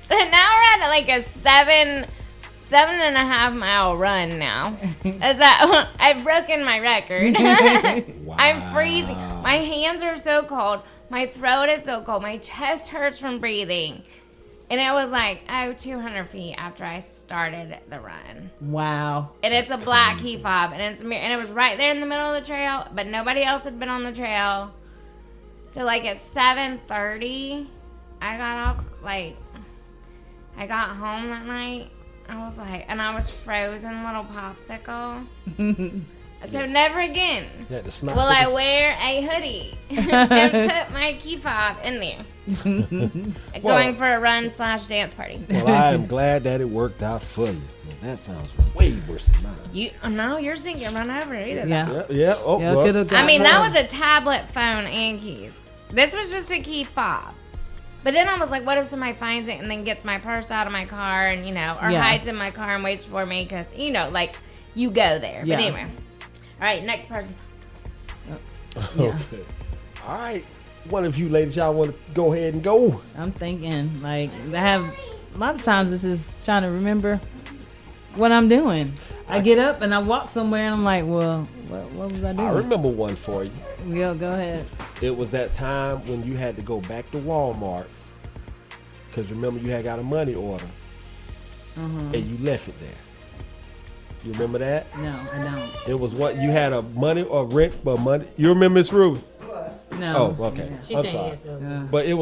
[SPEAKER 5] So now we're at like a 7.5 mile run now. I've broken my record. I'm freezing. My hands are so cold. My throat is so cold. My chest hurts from breathing. And it was like, 200 feet after I started the run.
[SPEAKER 3] Wow.
[SPEAKER 5] And it's a black key fob. And it was right there in the middle of the trail. But nobody else had been on the trail. So like at 7:30, I got home that night. I was like, and I was frozen little popsicle. So never again
[SPEAKER 2] Yeah, the snot
[SPEAKER 5] will I
[SPEAKER 2] tickets.
[SPEAKER 5] wear a hoodie and put my key fob in there. Going for a run/dance party.
[SPEAKER 2] Well, I am glad that it worked out for you. That sounds way worse than mine.
[SPEAKER 5] No, yours didn't get run over either.
[SPEAKER 3] Yeah.
[SPEAKER 2] Yeah. Oh,
[SPEAKER 3] Yeah,
[SPEAKER 2] well.
[SPEAKER 3] could've
[SPEAKER 5] I mean,
[SPEAKER 3] gotten
[SPEAKER 5] that
[SPEAKER 3] more.
[SPEAKER 5] was a tablet, phone, and keys. This was just a key fob. But then I was like, what if somebody finds it and then gets my purse out of my car and, or
[SPEAKER 3] Yeah.
[SPEAKER 5] hides in my car and waits for me because, like, you go there.
[SPEAKER 3] Yeah.
[SPEAKER 5] But anyway. All right, next person.
[SPEAKER 2] Okay. All right. One of you ladies, y'all want to go ahead and go?
[SPEAKER 3] I'm thinking, like, I have a lot of times this is trying to remember what I'm doing. I get up and I walk somewhere and I'm like, well, what was I
[SPEAKER 2] I
[SPEAKER 3] doing?
[SPEAKER 2] remember one for you.
[SPEAKER 3] Go ahead.
[SPEAKER 2] It was that time when you had to go back to Walmart because remember you had got a money order and you left it there. You remember that?
[SPEAKER 3] No, I don't.
[SPEAKER 2] It was what you had a money or rent for money. You remember Miss Ruby?
[SPEAKER 3] No.
[SPEAKER 2] Oh, okay.
[SPEAKER 4] She's
[SPEAKER 2] I'm
[SPEAKER 4] saying
[SPEAKER 2] sorry.
[SPEAKER 4] yes. So.
[SPEAKER 2] But it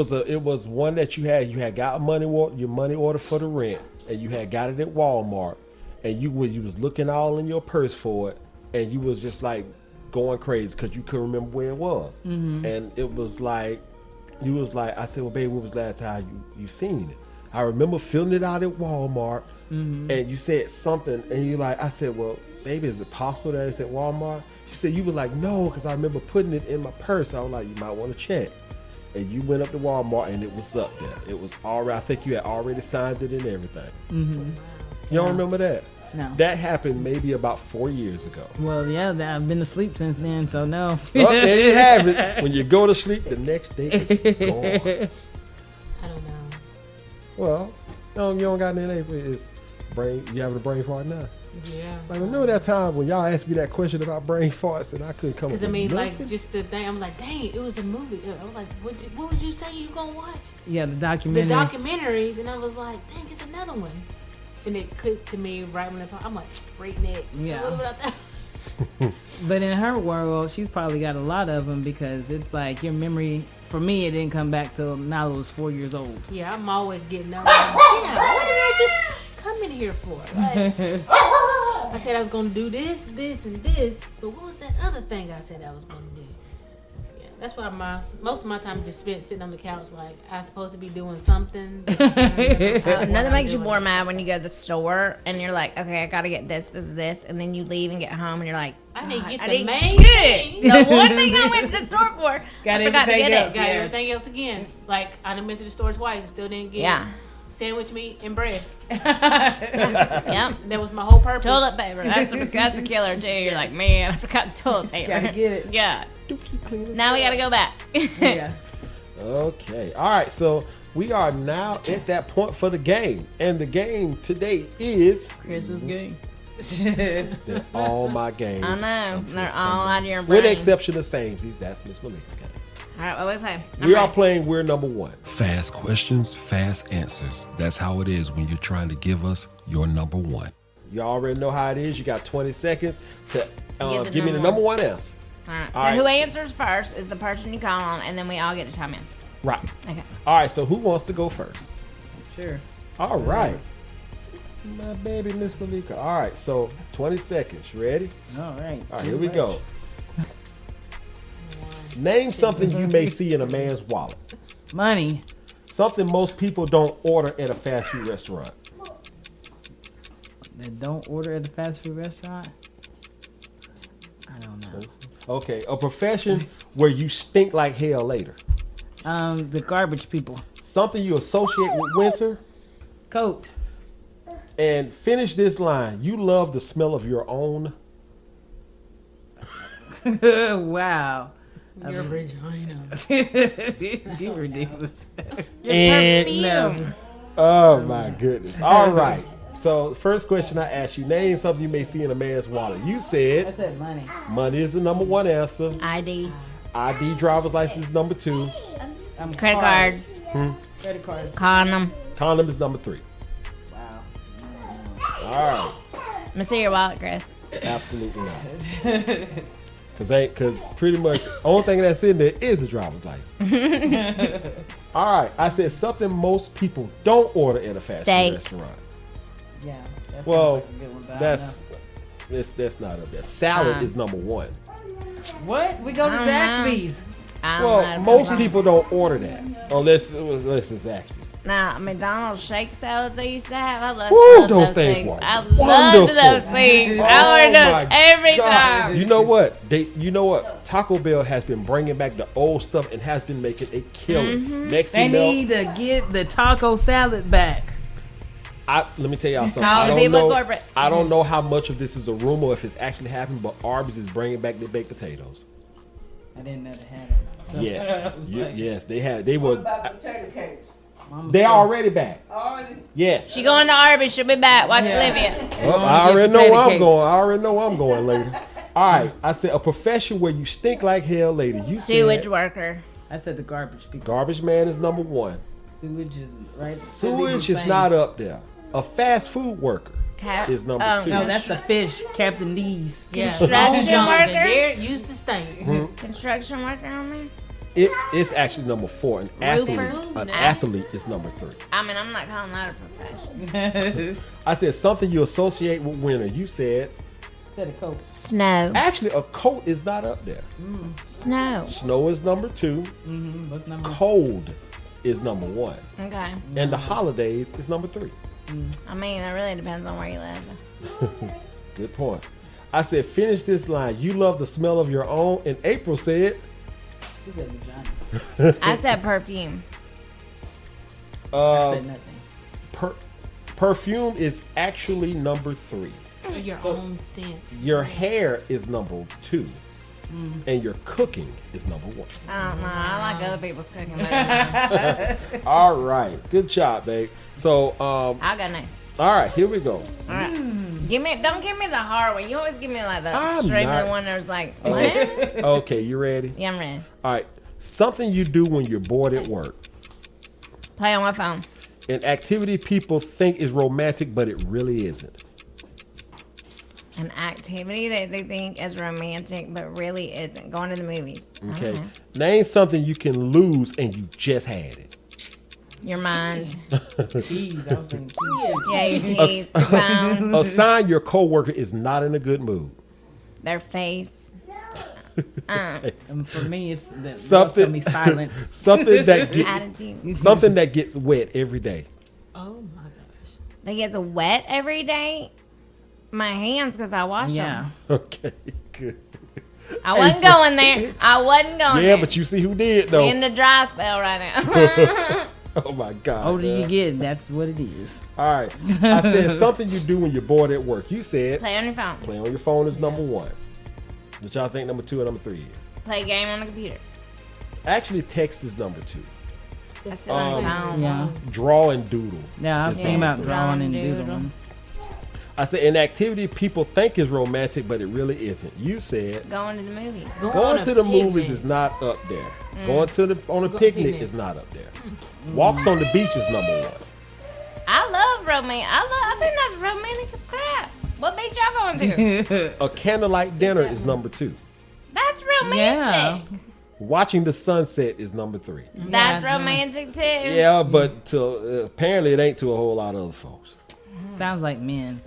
[SPEAKER 2] was one that you had got a your money order for the rent, and you had got it at Walmart, and you was looking all in your purse for it, and you was just like going crazy because you couldn't remember where it was, and it was like you was like, I said, well, baby, when was the last time you seen it? I remember filling it out at Walmart, and you said something, and you like, I said, well, baby, is it possible that it's at Walmart? She said, you were like, no, because I remember putting it in my purse. I was like, you might want to check. and you went up to Walmart and it was up there. It was already. I think you had already signed it and everything.
[SPEAKER 3] Mm-hmm.
[SPEAKER 2] You don't remember that?
[SPEAKER 3] No.
[SPEAKER 2] That happened maybe about 4 years ago.
[SPEAKER 3] Well, yeah, I've been asleep since then, so no.
[SPEAKER 2] Well, there you have it. When you go to sleep, the next day it's gone.
[SPEAKER 4] I don't know.
[SPEAKER 2] Well, no, you don't got any. It's brain. You having a brain fart now?
[SPEAKER 4] Yeah.
[SPEAKER 2] Like, remember that time when y'all asked me that question about brain farts and I couldn't come up with
[SPEAKER 4] Because I mean,
[SPEAKER 2] nothing?
[SPEAKER 4] like, just the thing. I'm like, dang, it was a movie. I was like, what would you say you gonna watch?
[SPEAKER 3] Yeah, the
[SPEAKER 4] The
[SPEAKER 3] documentary.
[SPEAKER 4] documentaries, and I was like, dang, it's another one. And it clicked to me right when I'm like, breakneck.
[SPEAKER 3] Yeah.
[SPEAKER 4] What about that?
[SPEAKER 3] But in her world, she's probably got a lot of them because it's like your memory. For me, it didn't come back till Nala was 4 years old.
[SPEAKER 4] Yeah, I'm always getting up. Like, yeah, what did I just come in here for? Like, I said I was gonna do this, this, and this, but what was that other thing I said I was gonna do? Yeah, that's why most of my time is just spent sitting on the couch, like I was supposed to be doing something.
[SPEAKER 5] Nothing makes you more mad when you go to the store and you're like, okay, I gotta get this, and then you leave and get home and you're like,
[SPEAKER 4] I didn't get
[SPEAKER 5] I
[SPEAKER 4] the
[SPEAKER 5] didn't
[SPEAKER 4] main
[SPEAKER 5] get
[SPEAKER 4] thing.
[SPEAKER 5] it. The one thing I went to the store for,
[SPEAKER 3] Got
[SPEAKER 5] I forgot to
[SPEAKER 3] everything
[SPEAKER 5] get
[SPEAKER 3] else.
[SPEAKER 5] it.
[SPEAKER 4] Got
[SPEAKER 3] Yes.
[SPEAKER 4] everything else again. Like I done been to the store twice and still didn't get
[SPEAKER 5] Yeah.
[SPEAKER 4] sandwich meat and bread.
[SPEAKER 5] Yep.
[SPEAKER 4] That was my whole purpose.
[SPEAKER 5] Toilet paper. That's a killer too. You're like, man, I forgot the toilet paper.
[SPEAKER 3] Gotta get it.
[SPEAKER 5] Yeah.
[SPEAKER 2] Dookie cleaners.
[SPEAKER 5] Now we gotta go back.
[SPEAKER 3] Yes.
[SPEAKER 2] Okay. All right. So we are now at that point for the game. And the game today is
[SPEAKER 3] Chris's game.
[SPEAKER 2] they're all my games.
[SPEAKER 5] I know.
[SPEAKER 2] until
[SPEAKER 5] They're all
[SPEAKER 2] Sunday.
[SPEAKER 5] out of your brain.
[SPEAKER 2] With the exception of Samesies. That's Miss Malika.
[SPEAKER 5] All right, what we play?
[SPEAKER 2] We are playing We're Number One.
[SPEAKER 1] Fast questions, fast answers. That's how it is when you're trying to give us your number one.
[SPEAKER 2] You already know how it is. You got 20 seconds to
[SPEAKER 5] Give the
[SPEAKER 2] give me the
[SPEAKER 5] number
[SPEAKER 2] number one answer.
[SPEAKER 5] All right. So
[SPEAKER 2] All right.
[SPEAKER 5] who answers first is the person you call on, and then we all get to chime in.
[SPEAKER 2] Right.
[SPEAKER 5] Okay.
[SPEAKER 2] All right. So who wants to go first?
[SPEAKER 3] Sure.
[SPEAKER 2] All right. My baby, Miss Malika. All right. So 20 seconds. Ready?
[SPEAKER 3] All right.
[SPEAKER 2] All right. Here we go. Name something you may see in a man's wallet.
[SPEAKER 3] Money.
[SPEAKER 2] Something most people don't order at a fast food restaurant.
[SPEAKER 3] That don't order at the fast food restaurant. I don't know.
[SPEAKER 2] Okay. A profession where you stink like hell later.
[SPEAKER 3] The garbage people.
[SPEAKER 2] Something you associate with winter.
[SPEAKER 3] Coat.
[SPEAKER 2] And finish this line. You love the smell of your own.
[SPEAKER 3] Wow.
[SPEAKER 4] Your vagina.
[SPEAKER 3] You ridiculous.
[SPEAKER 2] And
[SPEAKER 5] Perfume.
[SPEAKER 2] oh my goodness. All right. So the first question I asked you, name something you may see in a man's wallet. You
[SPEAKER 3] I
[SPEAKER 2] said
[SPEAKER 3] said money.
[SPEAKER 2] money is the number one answer.
[SPEAKER 5] ID.
[SPEAKER 2] ID, driver's license is number two.
[SPEAKER 5] Credit cards.
[SPEAKER 3] Credit cards.
[SPEAKER 5] Condom.
[SPEAKER 2] Condom is number three.
[SPEAKER 3] Wow.
[SPEAKER 2] All right.
[SPEAKER 5] Let me see your wallet, Chris.
[SPEAKER 2] Absolutely not. Cause pretty much only thing that's in there is the driver's license. All right. I said something most people don't order at a fast
[SPEAKER 5] Steak.
[SPEAKER 2] food restaurant.
[SPEAKER 3] Yeah. That
[SPEAKER 2] Well,
[SPEAKER 3] sounds like a good one, but I
[SPEAKER 2] that's not up there. Salad is number one.
[SPEAKER 3] don't know. What? We go to
[SPEAKER 5] I don't know.
[SPEAKER 3] Zaxby's.
[SPEAKER 5] I don't
[SPEAKER 2] Well,
[SPEAKER 5] know.
[SPEAKER 2] most people don't order that unless it's Zaxby's.
[SPEAKER 5] Now, McDonald's shake salads they used to have, I
[SPEAKER 2] Woo,
[SPEAKER 5] loved
[SPEAKER 2] those
[SPEAKER 5] those
[SPEAKER 2] things
[SPEAKER 5] things.
[SPEAKER 2] were
[SPEAKER 5] I loved
[SPEAKER 2] wonderful.
[SPEAKER 5] those things.
[SPEAKER 2] Oh
[SPEAKER 5] I ordered
[SPEAKER 2] my
[SPEAKER 5] those every
[SPEAKER 2] God.
[SPEAKER 5] time.
[SPEAKER 2] You know what? You know what? Taco Bell has been bringing back the old stuff and has been making a killing.
[SPEAKER 5] Mm-hmm.
[SPEAKER 2] Next
[SPEAKER 3] They
[SPEAKER 2] email,
[SPEAKER 3] need to get the taco salad back.
[SPEAKER 2] let me tell y'all something.
[SPEAKER 5] Call
[SPEAKER 2] I
[SPEAKER 5] the
[SPEAKER 2] don't
[SPEAKER 5] people at
[SPEAKER 2] know.
[SPEAKER 5] corporate.
[SPEAKER 2] I don't know how much of this is a rumor, or if it's actually happened, but Arby's is bringing back their baked potatoes.
[SPEAKER 3] I didn't know they had it. So
[SPEAKER 2] Yes,
[SPEAKER 3] I was
[SPEAKER 2] You-
[SPEAKER 3] like,
[SPEAKER 2] yes, they had. They were.
[SPEAKER 6] About potato cakes.
[SPEAKER 3] Mama
[SPEAKER 2] They
[SPEAKER 3] said-
[SPEAKER 2] already back.
[SPEAKER 6] Already.
[SPEAKER 2] Yes.
[SPEAKER 5] She going to Arby's. She'll be back. Watch
[SPEAKER 3] Yeah.
[SPEAKER 5] Olivia.
[SPEAKER 2] Well,
[SPEAKER 3] gonna
[SPEAKER 2] I
[SPEAKER 3] get
[SPEAKER 2] already know
[SPEAKER 3] potato
[SPEAKER 2] where I'm
[SPEAKER 3] cakes.
[SPEAKER 2] going. I already know where I'm going later. All right. I said a profession where you stink like hell later. You
[SPEAKER 5] Sewage
[SPEAKER 2] said
[SPEAKER 5] worker.
[SPEAKER 3] I said the garbage people.
[SPEAKER 2] garbage man is number one.
[SPEAKER 3] Sewage is right.
[SPEAKER 2] Sewage is
[SPEAKER 3] Same.
[SPEAKER 2] not up there. A fast food worker
[SPEAKER 5] Cat.
[SPEAKER 2] is number
[SPEAKER 5] Oh,
[SPEAKER 2] two.
[SPEAKER 3] No, that's the fish, Captain D's.
[SPEAKER 4] Yeah.
[SPEAKER 5] Construction
[SPEAKER 4] Long John
[SPEAKER 5] worker?
[SPEAKER 4] and there used to stink.
[SPEAKER 5] Construction worker on there?
[SPEAKER 2] It's actually number four. An athlete.
[SPEAKER 4] Roofer?
[SPEAKER 2] An athlete is number three.
[SPEAKER 5] I mean, I'm not calling that a profession.
[SPEAKER 2] I said something you associate with winter. You said
[SPEAKER 3] Said a coat.
[SPEAKER 5] Snow.
[SPEAKER 2] actually a coat is not up there.
[SPEAKER 5] Snow.
[SPEAKER 2] Snow is number two.
[SPEAKER 3] What's number?
[SPEAKER 2] Cold is number one.
[SPEAKER 5] Okay.
[SPEAKER 2] And the holidays is number three.
[SPEAKER 5] I mean, it really depends on where you live.
[SPEAKER 2] Good point. I said, finish this line. You love the smell of your own. And April said,
[SPEAKER 3] She said vagina.
[SPEAKER 5] I said perfume.
[SPEAKER 3] I said nothing.
[SPEAKER 2] Perfume is actually number 3.
[SPEAKER 4] Your own scent.
[SPEAKER 2] Your hair is number 2. And your cooking is number 1.
[SPEAKER 5] I don't know. I like other people's cooking better than mine.
[SPEAKER 2] All right. Good job, babe. So,
[SPEAKER 5] I'll go next.
[SPEAKER 2] all right, here we go.
[SPEAKER 5] All right. Don't give me the hard one. You always give me like the
[SPEAKER 2] I'm
[SPEAKER 5] struggling
[SPEAKER 2] not-
[SPEAKER 5] one that's like, what?
[SPEAKER 2] Okay, you ready?
[SPEAKER 5] Yeah, I'm ready.
[SPEAKER 2] All right. Something you do when you're bored at work.
[SPEAKER 5] Play on my phone.
[SPEAKER 2] An activity people think is romantic, but it really isn't.
[SPEAKER 5] An activity that they think is romantic, but really isn't. Going to the movies.
[SPEAKER 2] Okay. Name something you can lose and you just had it.
[SPEAKER 5] Your mind.
[SPEAKER 3] Cheese. I was thinking cheese.
[SPEAKER 5] Yeah, your keys, your phone,
[SPEAKER 2] A sign your coworker is not in a good mood.
[SPEAKER 5] their face.
[SPEAKER 3] And for me, it's the
[SPEAKER 2] Something-
[SPEAKER 3] tell me silence.
[SPEAKER 2] Something that gets
[SPEAKER 5] Attitude.
[SPEAKER 2] something that gets wet every day.
[SPEAKER 4] Oh my gosh.
[SPEAKER 5] They get wet every day. My hands, because I wash
[SPEAKER 3] Yeah.
[SPEAKER 5] them.
[SPEAKER 2] Okay, good.
[SPEAKER 5] I wasn't going there. I wasn't going
[SPEAKER 2] Yeah,
[SPEAKER 5] there.
[SPEAKER 2] but you see who did
[SPEAKER 5] We
[SPEAKER 2] though.
[SPEAKER 5] in the dry spell right now.
[SPEAKER 2] Oh my God.
[SPEAKER 3] Older you
[SPEAKER 2] man.
[SPEAKER 3] get, that's what it is.
[SPEAKER 2] All right. I said something you do when you're bored at work. You said
[SPEAKER 5] Play on your phone.
[SPEAKER 2] play on your phone is number 1. What y'all think number 2 and number 3 is?
[SPEAKER 5] Play a game on the computer.
[SPEAKER 2] Actually, text is number 2.
[SPEAKER 5] That's still on your phone.
[SPEAKER 3] Yeah.
[SPEAKER 2] Draw and doodle.
[SPEAKER 3] Yeah, I was
[SPEAKER 2] is
[SPEAKER 3] thinking
[SPEAKER 2] number
[SPEAKER 3] about
[SPEAKER 2] 3.
[SPEAKER 3] drawing and
[SPEAKER 5] Doodle.
[SPEAKER 3] doodling.
[SPEAKER 2] I said an activity people think is romantic, but it really isn't. You said
[SPEAKER 5] Going to the movies.
[SPEAKER 2] going
[SPEAKER 4] on
[SPEAKER 2] to
[SPEAKER 4] a
[SPEAKER 2] the movies
[SPEAKER 4] picnic.
[SPEAKER 2] is not up there. Going on a picnic
[SPEAKER 4] picnic.
[SPEAKER 2] is not up there. Walks on the beach is number 1.
[SPEAKER 5] I love romance. I think that's romantic as crap. What beach y'all going to?
[SPEAKER 2] A candlelight dinner is number 2.
[SPEAKER 5] That's
[SPEAKER 3] Yeah.
[SPEAKER 5] romantic.
[SPEAKER 2] Watching the sunset is number 3.
[SPEAKER 5] That's
[SPEAKER 3] Yeah.
[SPEAKER 5] romantic too.
[SPEAKER 2] Yeah, but apparently it ain't to a whole lot of other folks.
[SPEAKER 3] Sounds like men.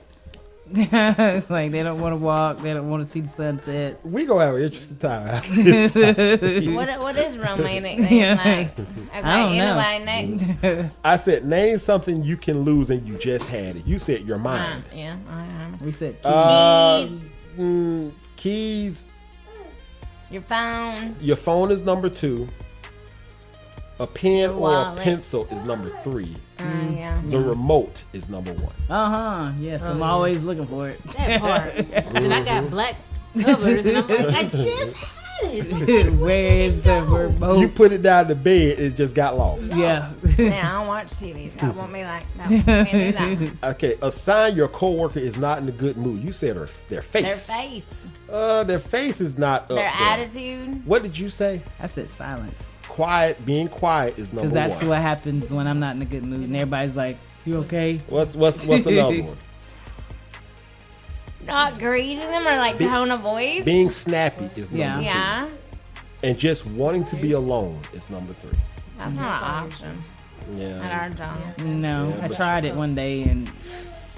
[SPEAKER 3] It's like they don't want to walk. They don't want to see the sunset.
[SPEAKER 2] We gonna have an interesting time.
[SPEAKER 5] What is romantic then?
[SPEAKER 3] Yeah.
[SPEAKER 5] Like, okay,
[SPEAKER 3] I don't know.
[SPEAKER 5] anyway, next.
[SPEAKER 2] I said name something you can lose and you just had it. You said your mind.
[SPEAKER 5] Yeah.
[SPEAKER 3] We said
[SPEAKER 5] Keys.
[SPEAKER 2] Keys.
[SPEAKER 5] Your phone.
[SPEAKER 2] Your phone is number 2. A pen or a
[SPEAKER 5] wallet.
[SPEAKER 2] pencil is number 3.
[SPEAKER 5] Yeah.
[SPEAKER 2] The remote is number 1.
[SPEAKER 3] Yes, I'm always looking for it.
[SPEAKER 4] That part. Then I got black covers and I'm like, I just had it.
[SPEAKER 3] Where is the remote?
[SPEAKER 2] You put it down the bed, it just got lost.
[SPEAKER 3] Yeah.
[SPEAKER 5] Yeah, I don't watch TV. So that won't be like that. Can't do that.
[SPEAKER 2] Okay, a sign your coworker is not in a good mood. You said their
[SPEAKER 5] Their
[SPEAKER 2] face.
[SPEAKER 5] face.
[SPEAKER 2] Their face is not up
[SPEAKER 5] Their
[SPEAKER 2] there.
[SPEAKER 5] attitude.
[SPEAKER 2] What did you say?
[SPEAKER 3] I said silence.
[SPEAKER 2] Quiet, being quiet is number
[SPEAKER 3] Because
[SPEAKER 2] 1.
[SPEAKER 3] that's what happens when I'm not in a good mood. And everybody's like, you okay?
[SPEAKER 2] What's another one?
[SPEAKER 5] Not greeting them or like tone of voice.
[SPEAKER 2] Being snappy is number
[SPEAKER 3] Yeah.
[SPEAKER 2] 2.
[SPEAKER 5] Yeah.
[SPEAKER 2] And just wanting to be alone is number 3.
[SPEAKER 5] That's not an option at
[SPEAKER 2] Yeah.
[SPEAKER 5] our job.
[SPEAKER 3] No,
[SPEAKER 2] Yeah,
[SPEAKER 3] I
[SPEAKER 2] but-
[SPEAKER 3] tried it one day and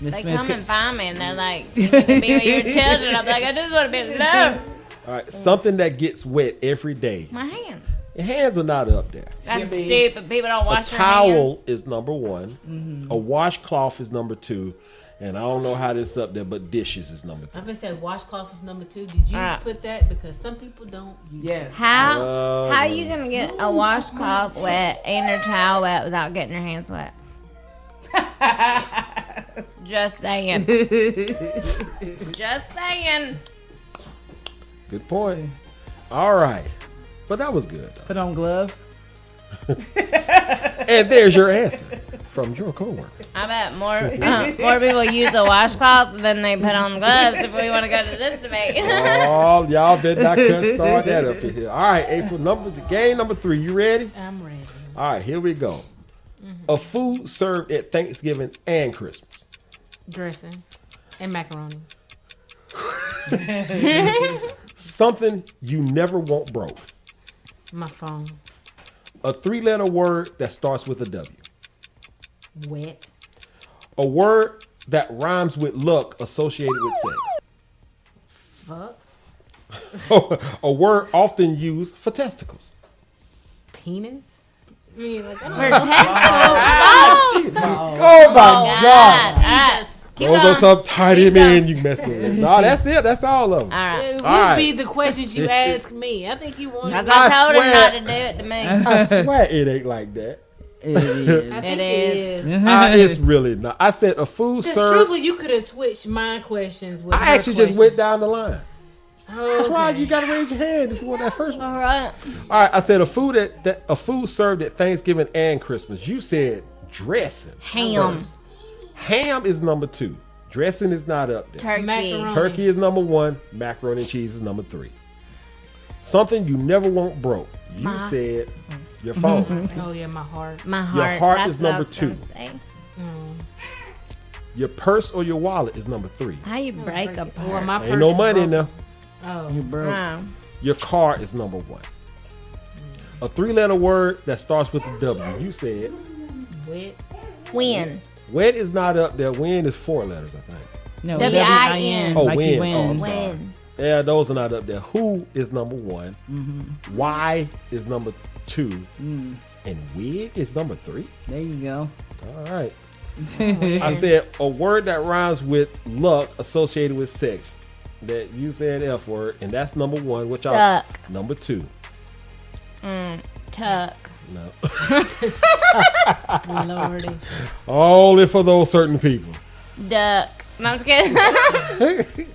[SPEAKER 3] Miss
[SPEAKER 5] They
[SPEAKER 3] Smith
[SPEAKER 5] come
[SPEAKER 3] could-
[SPEAKER 5] and find me and they're like, you need to be with your children. I'm like, I just want to be alone.
[SPEAKER 2] All right, something that gets wet every day.
[SPEAKER 5] My hands.
[SPEAKER 2] Your hands are not up there.
[SPEAKER 5] That's stupid. People don't
[SPEAKER 2] A
[SPEAKER 5] wash their
[SPEAKER 2] towel
[SPEAKER 5] hands.
[SPEAKER 2] is number 1. A washcloth is number 2. And I don't know how this up there, but dishes is number 3.
[SPEAKER 4] I'm gonna say washcloth is number 2. Did you
[SPEAKER 5] Alright.
[SPEAKER 4] put that? Because some people don't use
[SPEAKER 3] Yes.
[SPEAKER 5] How are you gonna get a washcloth wet and your towel wet without getting your hands wet? Just saying. Just saying.
[SPEAKER 2] Good point. All right. But that was good. Though.
[SPEAKER 3] Put on gloves.
[SPEAKER 2] And there's your answer from your coworker.
[SPEAKER 5] I bet more people use a washcloth than they put on gloves if we want to go to this debate.
[SPEAKER 2] Oh, y'all better not start that up in here. All right, April, game number 3. You ready?
[SPEAKER 4] I'm ready.
[SPEAKER 2] All right, here we go. A food served at Thanksgiving and Christmas.
[SPEAKER 4] Dressing and macaroni.
[SPEAKER 2] Something you never want broke.
[SPEAKER 4] My phone.
[SPEAKER 2] A 3-letter word that starts with a W.
[SPEAKER 4] Wet.
[SPEAKER 2] A word that rhymes with luck associated with
[SPEAKER 4] Fuck.
[SPEAKER 2] sex. A word often used for testicles.
[SPEAKER 4] Penis. I mean, like, I don't
[SPEAKER 5] For
[SPEAKER 4] know.
[SPEAKER 5] testicles.
[SPEAKER 2] Oh my God.
[SPEAKER 5] God.
[SPEAKER 4] Jesus.
[SPEAKER 5] Keep
[SPEAKER 2] Those are
[SPEAKER 5] going.
[SPEAKER 2] some tiny
[SPEAKER 4] Keep
[SPEAKER 2] men
[SPEAKER 4] going.
[SPEAKER 2] you messing with. No, that's it. That's all of them.
[SPEAKER 5] All right.
[SPEAKER 4] It would
[SPEAKER 2] All right.
[SPEAKER 4] be the questions you ask me. I think you want.
[SPEAKER 5] Because
[SPEAKER 2] I
[SPEAKER 5] I told
[SPEAKER 2] swear-
[SPEAKER 5] him not to do it to me.
[SPEAKER 2] I swear it ain't like that.
[SPEAKER 3] It
[SPEAKER 4] I
[SPEAKER 3] is.
[SPEAKER 4] think
[SPEAKER 5] It
[SPEAKER 4] it
[SPEAKER 5] is.
[SPEAKER 4] is.
[SPEAKER 2] It's really not. I said a food
[SPEAKER 4] Because
[SPEAKER 2] served.
[SPEAKER 4] truthfully, you could have switched my questions with.
[SPEAKER 2] I
[SPEAKER 4] her
[SPEAKER 2] actually just
[SPEAKER 4] question.
[SPEAKER 2] went down the line.
[SPEAKER 4] Oh,
[SPEAKER 2] That's why
[SPEAKER 4] okay.
[SPEAKER 2] you gotta raise your hand if you want that first one.
[SPEAKER 5] All right.
[SPEAKER 2] All right, I said a food a food served at Thanksgiving and Christmas. You said dressing.
[SPEAKER 5] Ham.
[SPEAKER 2] first. Ham is number 2. Dressing is not up there.
[SPEAKER 5] Turkey.
[SPEAKER 4] Macaroni.
[SPEAKER 2] Turkey is number 1. Macaroni and cheese is number 3. Something you never want broke. You
[SPEAKER 5] My-
[SPEAKER 2] said your phone.
[SPEAKER 4] Oh yeah, my heart.
[SPEAKER 5] My heart.
[SPEAKER 2] heart
[SPEAKER 5] That's
[SPEAKER 2] is
[SPEAKER 5] what I
[SPEAKER 2] number
[SPEAKER 5] was gonna
[SPEAKER 2] 2.
[SPEAKER 5] say.
[SPEAKER 2] Your purse or your wallet is number 3.
[SPEAKER 5] How you break a
[SPEAKER 4] Well,
[SPEAKER 5] part?
[SPEAKER 4] my
[SPEAKER 2] Ain't
[SPEAKER 4] purse
[SPEAKER 2] no
[SPEAKER 4] is
[SPEAKER 2] money in
[SPEAKER 4] broken.
[SPEAKER 2] there.
[SPEAKER 4] Oh,
[SPEAKER 3] You broke.
[SPEAKER 5] Oh.
[SPEAKER 2] Your car is number 1. A 3-letter word that starts with a W. You said
[SPEAKER 4] wet.
[SPEAKER 5] Win.
[SPEAKER 2] wet is not up there. Win is 4 letters, I think.
[SPEAKER 3] No,
[SPEAKER 5] W-I-N.
[SPEAKER 2] Oh,
[SPEAKER 3] like you
[SPEAKER 2] win. Oh, I'm
[SPEAKER 3] win.
[SPEAKER 2] sorry.
[SPEAKER 5] Win.
[SPEAKER 2] Yeah, those are not up there. Who is number 1? Y is number 2. And wig is number 3.
[SPEAKER 3] There you go.
[SPEAKER 2] All right. I said a word that rhymes with luck associated with sex. That you said F word, and that's number 1. Which
[SPEAKER 5] Suck.
[SPEAKER 2] number 2.
[SPEAKER 5] Tuck.
[SPEAKER 2] No.
[SPEAKER 4] Lordy.
[SPEAKER 2] Only for those certain people.
[SPEAKER 5] Duck. No, I'm just kidding.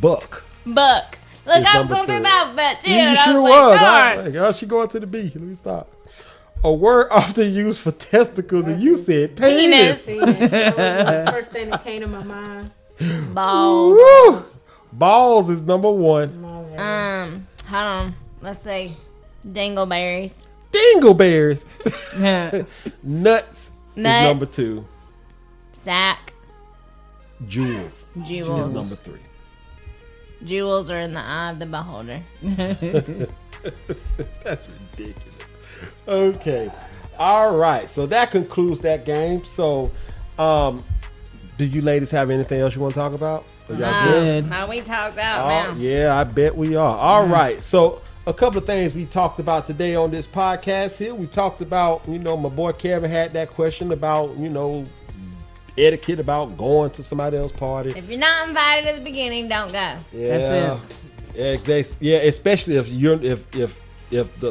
[SPEAKER 2] Buck.
[SPEAKER 5] Buck. Look,
[SPEAKER 2] It's
[SPEAKER 5] I was
[SPEAKER 2] number
[SPEAKER 5] going through
[SPEAKER 2] 3.
[SPEAKER 5] the alphabet too.
[SPEAKER 2] You
[SPEAKER 5] and I
[SPEAKER 2] sure
[SPEAKER 5] was.
[SPEAKER 2] was.
[SPEAKER 5] Like,
[SPEAKER 2] I,
[SPEAKER 5] darn.
[SPEAKER 2] like, she going to the B. Let me stop. A word often used for testicles, and you said penis.
[SPEAKER 5] Penis.
[SPEAKER 4] See, that was the first thing that came to my mind.
[SPEAKER 5] Balls.
[SPEAKER 2] Woo! Balls is number 1.
[SPEAKER 5] Hold on. Let's say dingleberries.
[SPEAKER 2] Dingleberries. Nuts is
[SPEAKER 5] Nuts.
[SPEAKER 2] number 2.
[SPEAKER 5] Sack.
[SPEAKER 2] Jewels is
[SPEAKER 5] Jewels.
[SPEAKER 2] number 3.
[SPEAKER 5] Jewels are in the eye of the beholder.
[SPEAKER 2] That's ridiculous. Okay. All right. So that concludes that game. So, do you ladies have anything else you want to talk about? Are y'all good?
[SPEAKER 3] Good.
[SPEAKER 5] How we talked out
[SPEAKER 2] Oh,
[SPEAKER 5] now.
[SPEAKER 2] yeah, I bet we are. All right. So a couple of things we talked about today on this podcast here. We talked about, my boy Kevin had that question about, etiquette about going to somebody else's party.
[SPEAKER 5] If you're not invited at the beginning, don't go.
[SPEAKER 2] Yeah.
[SPEAKER 3] That's
[SPEAKER 2] Yeah, exactly. Yeah, especially if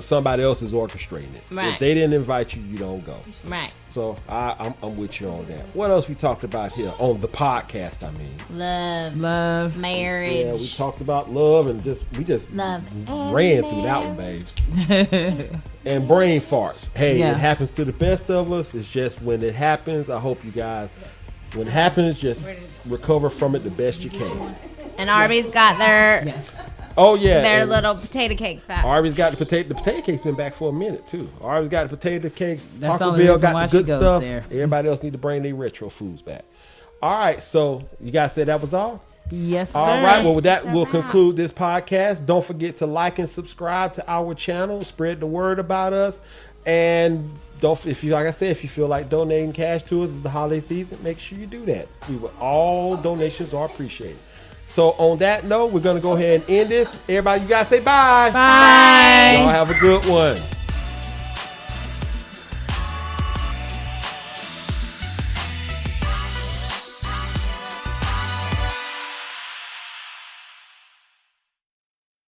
[SPEAKER 2] somebody else is orchestrating it.
[SPEAKER 5] Right.
[SPEAKER 2] If they didn't invite you, you don't go.
[SPEAKER 5] Right.
[SPEAKER 2] So I'm with you on that. What else we talked about here on the podcast? I mean,
[SPEAKER 5] Love.
[SPEAKER 3] Love.
[SPEAKER 5] Marriage.
[SPEAKER 2] yeah, we talked about love and we just
[SPEAKER 5] Love.
[SPEAKER 2] ran through that one, babes. And brain farts. Hey,
[SPEAKER 3] Yeah.
[SPEAKER 2] it happens to the best of us. It's just when it happens. I hope you guys, when it happens, just recover from it the best you can.
[SPEAKER 5] And Arby's got their
[SPEAKER 2] Oh yeah,
[SPEAKER 5] their
[SPEAKER 2] and
[SPEAKER 5] little potato cakes back.
[SPEAKER 2] Arby's got the potato. The potato cake's been back for a minute too. Arby's got the potato cakes.
[SPEAKER 3] That's the
[SPEAKER 2] Taco
[SPEAKER 3] only
[SPEAKER 2] Bell
[SPEAKER 3] reason
[SPEAKER 2] got
[SPEAKER 3] why
[SPEAKER 2] the good
[SPEAKER 3] she goes
[SPEAKER 2] stuff.
[SPEAKER 3] there.
[SPEAKER 2] Everybody else need to bring their retro foods back. All right, so you guys said that was all.
[SPEAKER 3] Yes, sir.
[SPEAKER 2] All right, well with that
[SPEAKER 5] It's a
[SPEAKER 2] we'll
[SPEAKER 5] wrap.
[SPEAKER 2] conclude this podcast. Don't forget to like and subscribe to our channel. Spread the word about us, and if you feel like donating cash to us, it's the holiday season. Make sure you do that. All donations are appreciated. So on that note, we're gonna go ahead and end this. Everybody, you guys say bye.
[SPEAKER 3] Bye.
[SPEAKER 2] Y'all have a good one.